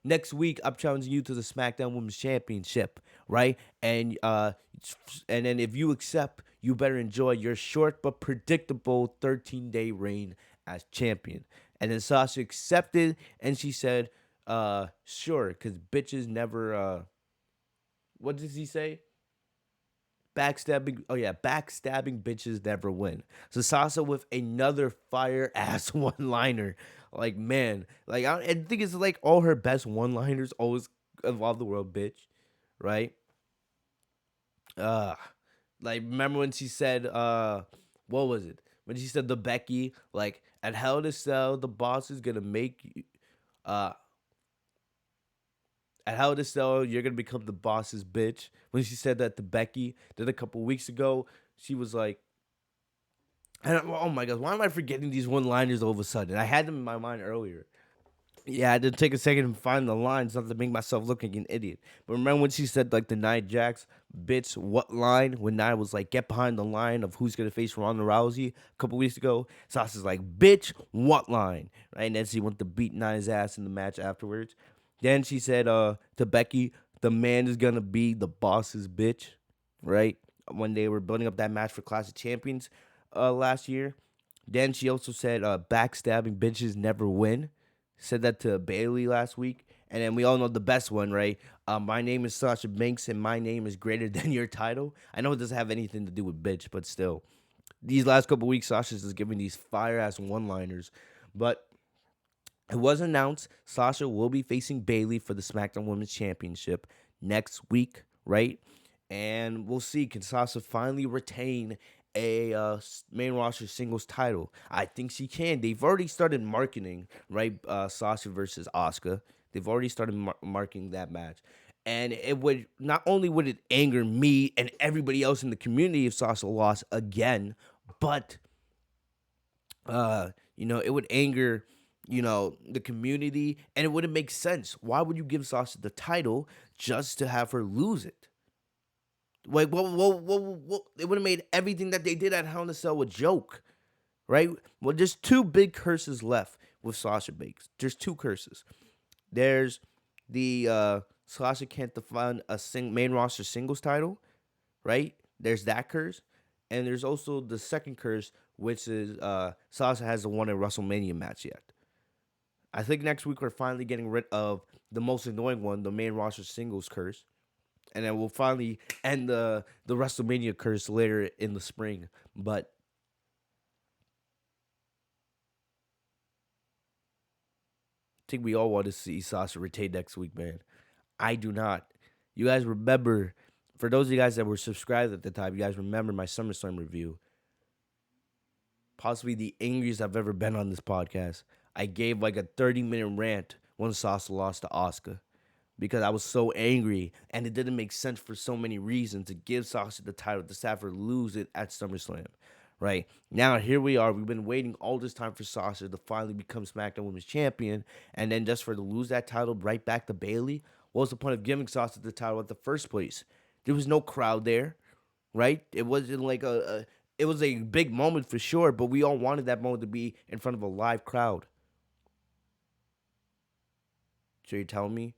Next week I'm challenging you to the SmackDown Women's Championship, right? And then if you accept, you better enjoy your short but predictable 13-day reign as champion. And then Sasha accepted, and she said, sure, because bitches never, what does he say? Backstabbing, oh yeah, backstabbing bitches never win. So Sasha with another fire ass one liner. Like, man, like, I think it's like all her best one liners always involve the word bitch, right? Uh, like, remember when she said, what was it? When she said the Becky, like, at Hell to Sell, the boss is gonna make you, uh, at Hell to Sell, you're gonna become the boss's bitch. When she said that to Becky, then a couple weeks ago, she was like, oh my god, why am I forgetting these one-liners all of a sudden? I had them in my mind earlier. Yeah, I had to take a second to find the lines, not to make myself look like an idiot. But remember when she said like the Nia Jax, bitch, what line? When Nia was like, get behind the line of who's gonna face Ronda Rousey a couple weeks ago. Sasha's like, bitch, what line? Right, and then she went to beat Nia's ass in the match afterwards. Then she said to Becky, the man is gonna be the boss's bitch, right? When they were building up that match for Clash of Champions last year. Then she also said backstabbing bitches never win. Said that to Bailey last week. And then we all know the best one, right? My name is Sasha Banks and my name is greater than your title. I know it doesn't have anything to do with bitch, but still. These last couple weeks, Sasha's just giving these fire ass one liners. But it was announced Sasha will be facing Bailey for the SmackDown Women's Championship next week, right? And we'll see. Can Sasha finally retain a main roster singles title? I think she can. They've already started marketing, right? Sasha versus Asuka. They've already started marketing that match. And it would not only would it anger me and everybody else in the community if Sasha lost again, but it would anger, the community, and it wouldn't make sense. Why would you give Sasha the title just to have her lose it? Like, what? It would have made everything that they did at Hell in a Cell a joke, right? Well, there's two big curses left with Sasha Banks. There's two curses. There's the Sasha can't defend a main roster singles title, right? There's that curse. And there's also the second curse, which is Sasha hasn't won a WrestleMania match yet. I think next week we're finally getting rid of the most annoying one, the main roster singles curse. And then we'll finally end the WrestleMania curse later in the spring. But I think we all want to see Sasha retain next week, man. I do not. You guys remember, for those of you guys that were subscribed at the time, you guys remember my SummerSlam review. Possibly the angriest I've ever been on this podcast. I gave like a 30-minute rant when Sasha lost to Asuka because I was so angry and it didn't make sense for so many reasons to give Sasha the title to have her lose it at SummerSlam. Right now, here we are. We've been waiting all this time for Sasha to finally become SmackDown Women's Champion, and then just for her to lose that title right back to Bailey. What was the point of giving Sasha the title at the first place? There was no crowd there, right? It wasn't like it was a big moment for sure, but we all wanted that moment to be in front of a live crowd. So you're telling me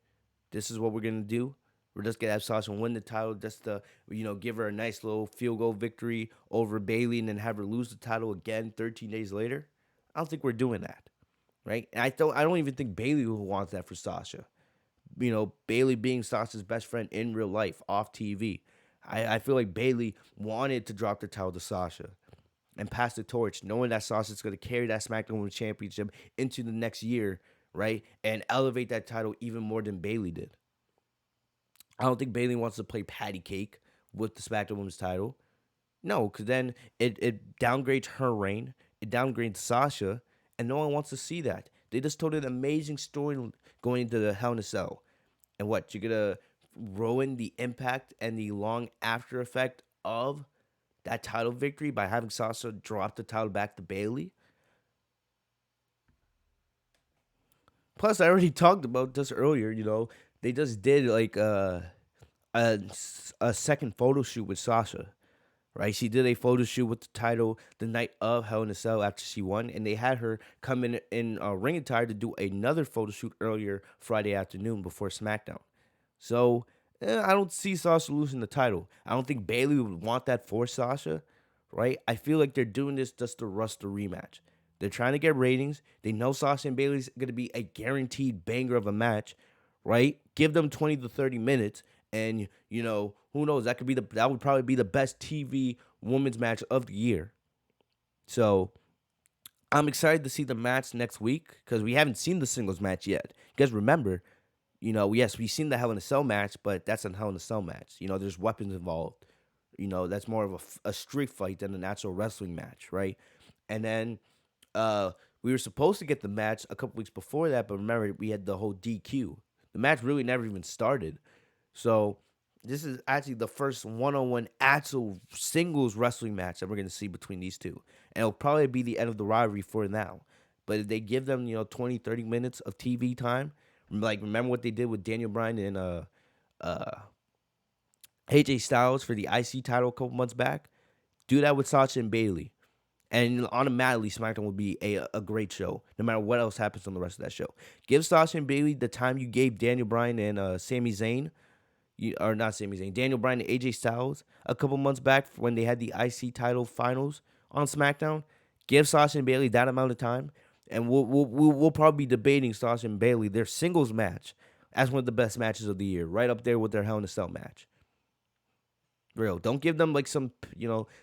this is what we're gonna do? We're just gonna have Sasha win the title just to, give her a nice little field goal victory over Bailey and then have her lose the title again 13 days later? I don't think we're doing that, right? And I don't even think Bailey will want that for Sasha. Bailey being Sasha's best friend in real life, off TV. I feel like Bailey wanted to drop the title to Sasha and pass the torch, knowing that Sasha's going to carry that SmackDown Women's Championship into the next year, right? And elevate that title even more than Bailey did. I don't think Bailey wants to play patty cake with the SmackDown Women's title. No, because then it downgrades her reign, it downgrades Sasha, and no one wants to see that. They just told an amazing story going into the Hell in a Cell. And what, you're gonna ruin the impact and the long after effect of that title victory by having Sasha drop the title back to Bailey? Plus, I already talked about this earlier. They just did like a second photo shoot with Sasha, right? She did a photo shoot with the title the night of Hell in a Cell after she won, and they had her come in ring attire to do another photo shoot earlier Friday afternoon before SmackDown. So I don't see Sasha losing the title. I don't think Bailey would want that for Sasha, right? I feel like they're doing this just to rush the rematch. They're trying to get ratings. They know Sasha and Bailey's going to be a guaranteed banger of a match, right? Give them 20 to 30 minutes, and who knows? That would probably be the best TV women's match of the year. So I'm excited to see the match next week because we haven't seen the singles match yet. Because remember, yes, we've seen the Hell in a Cell match, but that's a Hell in a Cell match. There's weapons involved. That's more of a street fight than an actual wrestling match, right? And then uh, we were supposed to get the match a couple weeks before that, but remember, we had the whole DQ. The match really never even started. So this is actually the first one-on-one actual singles wrestling match that we're going to see between these two. And it'll probably be the end of the rivalry for now. But if they give them, 20, 30 minutes of TV time, like remember what they did with Daniel Bryan and uh AJ Styles for the IC title a couple months back, do that with Sasha and Bailey. And automatically, SmackDown will be a great show, no matter what else happens on the rest of that show. Give Sasha and Bailey the time you gave Daniel Bryan and Sami Zayn, or not Sami Zayn, Daniel Bryan and AJ Styles a couple months back when they had the IC title finals on SmackDown. Give Sasha and Bailey that amount of time, and we'll probably be debating Sasha and Bailey their singles match as one of the best matches of the year, right up there with their Hell in a Cell match. Real. Don't give them like some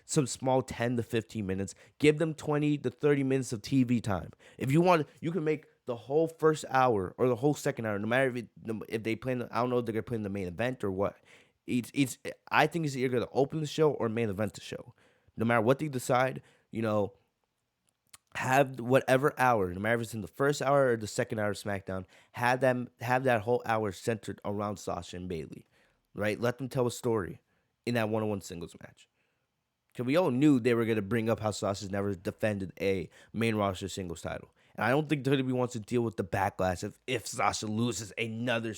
small 10 to 15 minutes. Give them 20 to 30 minutes of TV time. If you want, you can make the whole first hour or the whole second hour, no matter if they play. I don't know if they're gonna play in the main event or what. It's I think it's either gonna open the show or main event the show. No matter what they decide, have whatever hour, no matter if it's in the first hour or the second hour of SmackDown, have that whole hour centered around Sasha and Bailey, right? Let them tell a story in that one-on-one singles match. Because we all knew they were going to bring up how Sasha's never defended a main roster singles title. And I don't think WWE wants to deal with the backlash if Sasha loses another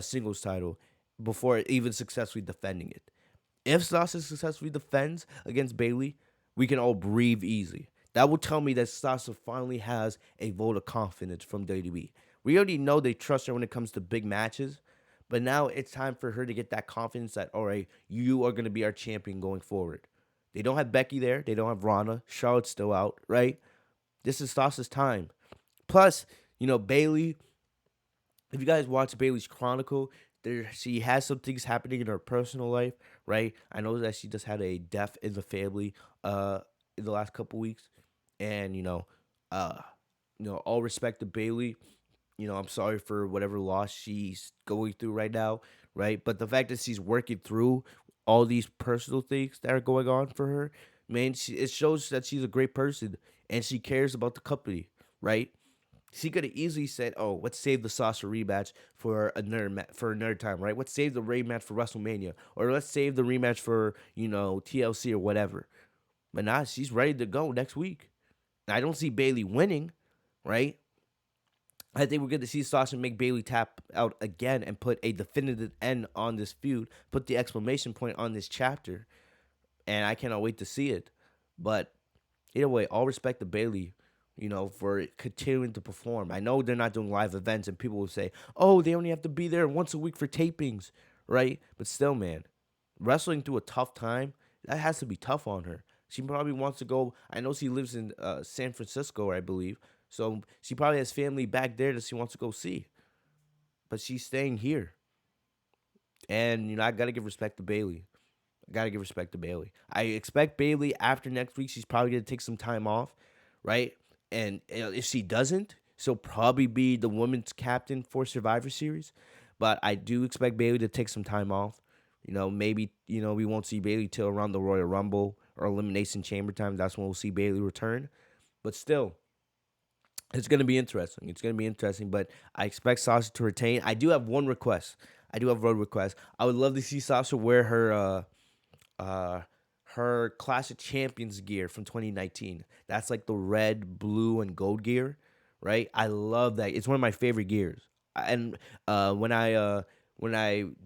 singles title before even successfully defending it. If Sasha successfully defends against Bailey, we can all breathe easy. That will tell me that Sasha finally has a vote of confidence from WWE. We already know they trust her when it comes to big matches, but now it's time for her to get that confidence that, all right, you are going to be our champion going forward. They don't have Becky there. They don't have Rana. Charlotte's still out, right? This is Sasha's time. Plus, Bailey, if you guys watch Bailey's Chronicle, she has some things happening in her personal life, right? I know that she just had a death in the family in the last couple weeks. And, all respect to Bailey. I'm sorry for whatever loss she's going through right now, right? But the fact that she's working through all these personal things that are going on for her, man, it shows that she's a great person and she cares about the company, right? She could have easily said, "Oh, let's save the Sasha rematch for another time, right? Let's save the rematch for WrestleMania, or let's save the rematch for TLC or whatever." But nah, she's ready to go next week. And I don't see Bailey winning, right? I think we're going to see Sasha make Bailey tap out again and put a definitive end on this feud, put the exclamation point on this chapter, and I cannot wait to see it. But either way, all respect to Bailey, for continuing to perform. I know they're not doing live events, and people will say, "Oh, they only have to be there once a week for tapings," right? But still, man, wrestling through a tough time, that has to be tough on her. She probably wants to go. I know she lives in San Francisco, I believe. So she probably has family back there that she wants to go see. But she's staying here. And, I got to give respect to Bailey. I expect Bailey after next week, she's probably going to take some time off, right? And if she doesn't, she'll probably be the women's captain for Survivor Series. But I do expect Bailey to take some time off. Maybe we won't see Bailey till around the Royal Rumble or Elimination Chamber time. That's when we'll see Bailey return. But still, it's gonna be interesting. It's gonna be interesting. But I expect Sasha to retain. I do have one request. I do have one request. I would love to see Sasha wear uh her Clash of Champions gear from 2019. That's like the red, blue, and gold gear, right? I love that. It's one of my favorite gears. And when I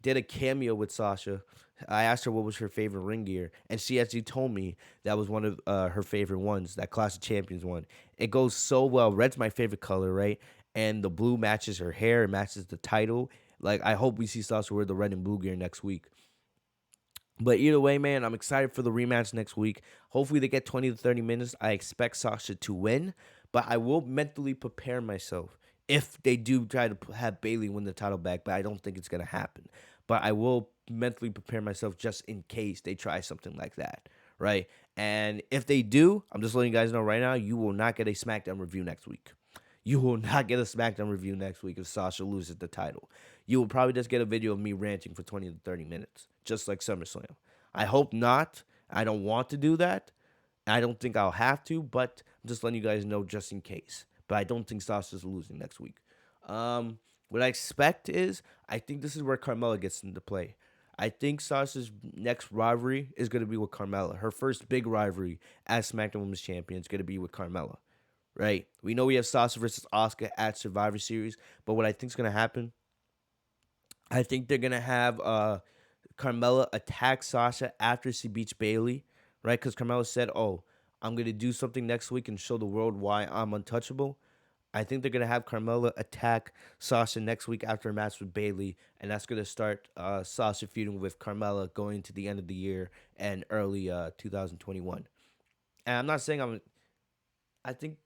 did a cameo with Sasha, I asked her what was her favorite ring gear, and she actually told me that was one of her favorite ones, that Clash of Champions one. It goes so well. Red's my favorite color, right? And the blue matches her hair, it matches the title. Like I hope we see Sasha wear the red and blue gear next week. But either way, man, I'm excited for the rematch next week. Hopefully, they get 20 to 30 minutes. I expect Sasha to win, but I will mentally prepare myself if they do try to have Bailey win the title back. But I don't think it's going to happen. But I will mentally prepare myself just in case they try something like that, right? And if they do, I'm just letting you guys know right now, you will not get a SmackDown review next week. You will not get a SmackDown review next week if Sasha loses the title. You will probably just get a video of me ranting for 20 to 30 minutes, just like SummerSlam. I hope not. I don't want to do that. I don't think I'll have to, but I'm just letting you guys know just in case. But I don't think Sasha's losing next week. What I expect is, I think this is where Carmella gets into play. I think Sasha's next rivalry is going to be with Carmella. Her first big rivalry as SmackDown Women's Champion is going to be with Carmella, right? We know we have Sasha versus Asuka at Survivor Series, but what I think is going to happen, I think they're going to have Carmella attack Sasha after she beats Bailey, right? Because Carmella said, "Oh, I'm gonna do something next week and show the world why I'm untouchable." I think they're gonna have Carmella attack Sasha next week after a match with Bailey, and that's gonna start Sasha feuding with Carmella going to the end of the year and early 2021. And I'm not saying I'm. I think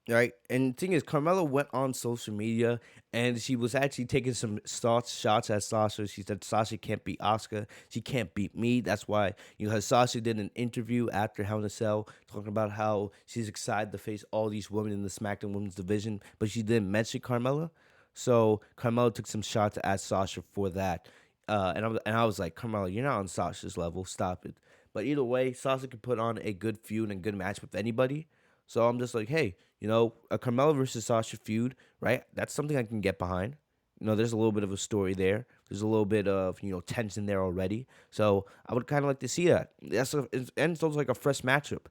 right? And the thing is, Carmella went on social media and she was actually taking some shots at Sasha. She said Sasha can't beat Asuka. She can't beat me. That's why Sasha did an interview after Hell in a Cell talking about how she's excited to face all these women in the SmackDown Women's division, but she didn't mention Carmella. So Carmella took some shots at Sasha for that. And I was like, Carmella, you're not on Sasha's level. Stop it. But either way, Sasha can put on a good feud and good match with anybody. So I'm just like, hey, a Carmella versus Sasha feud, right? That's something I can get behind. There's a little bit of a story there. There's a little bit of tension there already. So I would kind of like to see that. And it's also like a fresh matchup.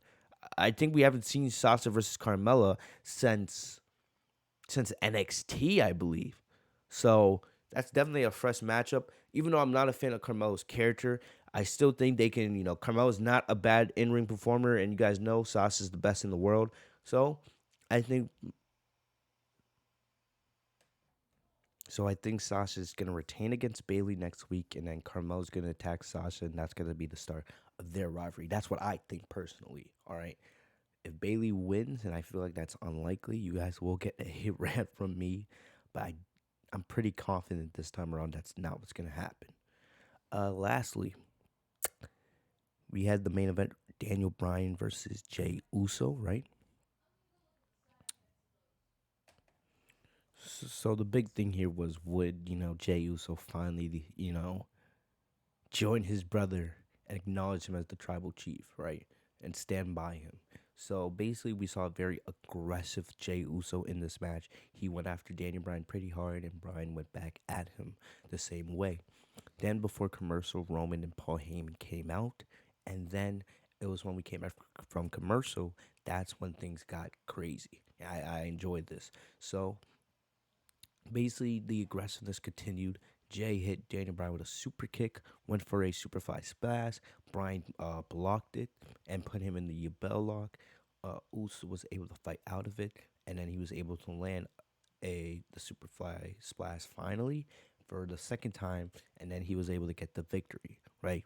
I think we haven't seen Sasha versus Carmella since NXT, I believe. So that's definitely a fresh matchup. Even though I'm not a fan of Carmella's character, I still think they can, Carmella's not a bad in-ring performer, and you guys know Sasha's the best in the world. So I think I think Sasha's gonna retain against Bailey next week, and then Carmella's gonna attack Sasha, and that's gonna be the start of their rivalry. That's what I think personally. All right. If Bailey wins, and I feel like that's unlikely, you guys will get a hit rant from me. But I'm pretty confident this time around that's not what's gonna happen. Lastly, we had the main event: Daniel Bryan versus Jay Uso, right? So the big thing here was, would Jay Uso finally join his brother and acknowledge him as the tribal chief, right, and stand by him. So basically, we saw a very aggressive Jay Uso in this match. He went after Daniel Bryan pretty hard, and Bryan went back at him the same way. Then before commercial, Roman and Paul Heyman came out, and then it was when we came back from commercial. That's when things got crazy. I enjoyed this. So basically, the aggressiveness continued. Jay hit Daniel Bryan with a super kick, went for a superfly splash. Bryan blocked it and put him in the bell lock. Uso was able to fight out of it, and then he was able to land the superfly splash finally for the second time, and then he was able to get the victory, right?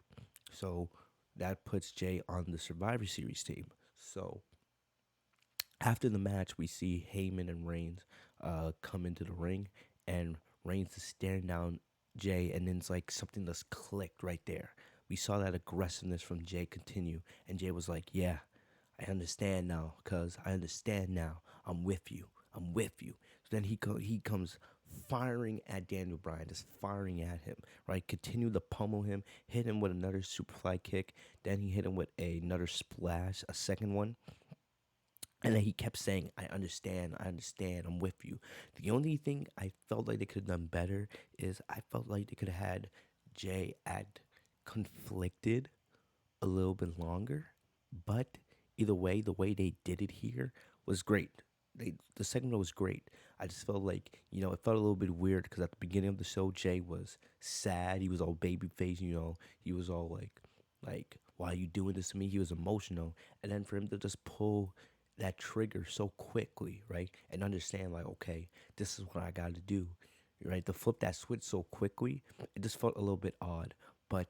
So that puts Jay on the Survivor Series team. So after the match, we see Heyman and Reigns come into the ring, and Reigns is staring down Jay, and then it's like something just clicked right there. We saw that aggressiveness from Jay continue, and Jay was like, "Yeah, I understand now, cuz I understand now. I'm with you. I'm with you. So then he comes firing at Daniel Bryan, just firing at him, right? Continue to pummel him, hit him with another superfly kick. Then he hit him with another splash, a second one. And then he kept saying, I understand, I'm with you. The only thing I felt like they could have done better is I felt like they could have had Jay act conflicted a little bit longer. But either way, the way they did it here was great. The segment was great. I just felt like, it felt a little bit weird because at the beginning of the show, Jay was sad. He was all baby face, he was all like, why are you doing this to me? He was emotional. And then for him to just pull that trigger so quickly, right? And understand, like, okay, this is what I got to do, right? To flip that switch so quickly, it just felt a little bit odd. But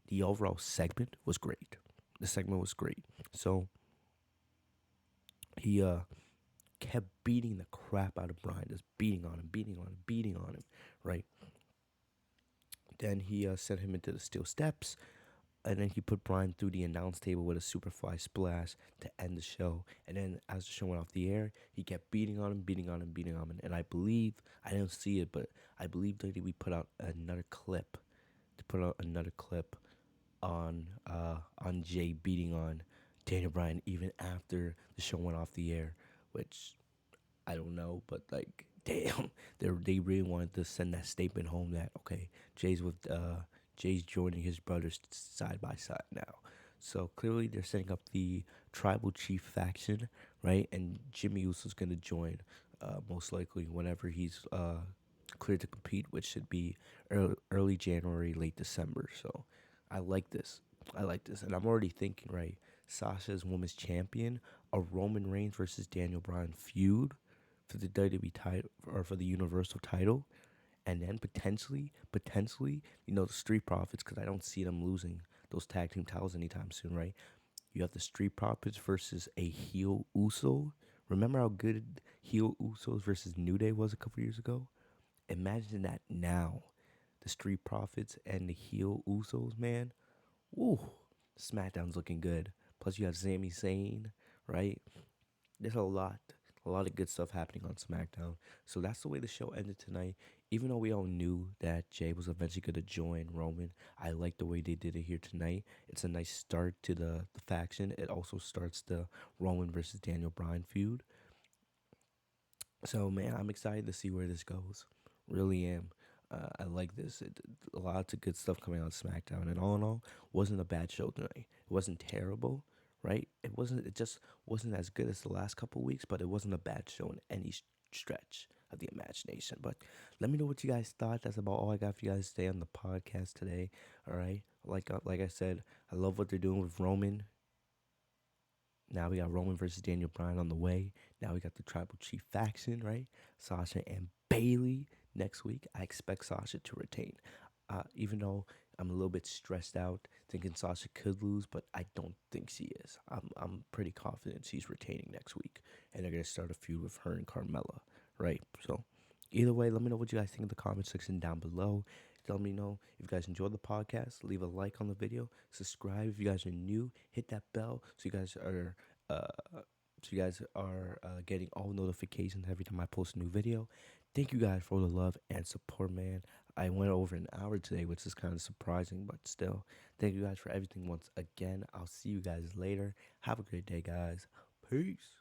the overall segment was great. The segment was great. So he kept beating the crap out of Brian, just beating on him, beating on him, beating on him, right? Then he sent him into the steel steps, and then he put Brian through the announce table with a superfly splash to end the show. And then as the show went off the air, he kept beating on him, beating on him, beating on him. And I believe, I didn't see it, but I believe that we put out another clip, on Jay beating on Daniel Bryan even after the show went off the air, which I don't know, but like, damn, they really wanted to send that statement home that okay, Jay's joining his brothers side by side now. So clearly they're setting up the tribal chief faction, right? And Jimmy Uso's gonna join, most likely whenever he's cleared to compete, which should be early January, late December. So I like this. I like this, and I'm already thinking, right? Sasha's women's champion, a Roman Reigns versus Daniel Bryan feud for the WWE title or for the Universal title, and then potentially, the Street Profits, because I don't see them losing those tag team titles anytime soon, right? You have the Street Profits versus a heel Uso. Remember how good heel Usos versus New Day was a couple years ago? Imagine that now. The Street Profits and the heel Usos, man. Woo. SmackDown's looking good. Plus you have Sami Zayn, right? There's a lot of good stuff happening on SmackDown. So that's the way the show ended tonight. Even though we all knew that Jay was eventually going to join Roman, I like the way they did it here tonight. It's a nice start to the faction. It also starts the Roman versus Daniel Bryan feud. So man, I'm excited to see where this goes. Really am. I like this. Lots of good stuff coming out of SmackDown, and all in all, wasn't a bad show tonight. It wasn't terrible, right? It wasn't. It just wasn't as good as the last couple weeks, but it wasn't a bad show in any stretch of the imagination. But let me know what you guys thought. That's about all I got for you guys today on the podcast today. All right, like I said, I love what they're doing with Roman. Now we got Roman versus Daniel Bryan on the way. Now we got the Tribal Chief faction, right? Sasha and Bayley next week. I expect Sasha to retain. Even though I'm a little bit stressed out thinking Sasha could lose, but I don't think she is. I'm pretty confident she's retaining next week. And they're going to start a feud with her and Carmella, right? So either way, let me know what you guys think in the comment section down below. Let me know if you guys enjoyed the podcast. Leave a like on the video. Subscribe if you guys are new. Hit that bell so you guys are getting all notifications every time I post a new video. Thank you guys for the love and support, man. I went over an hour today, which is kind of surprising, but still, thank you guys for everything once again. I'll see you guys later. Have a great day, guys. Peace.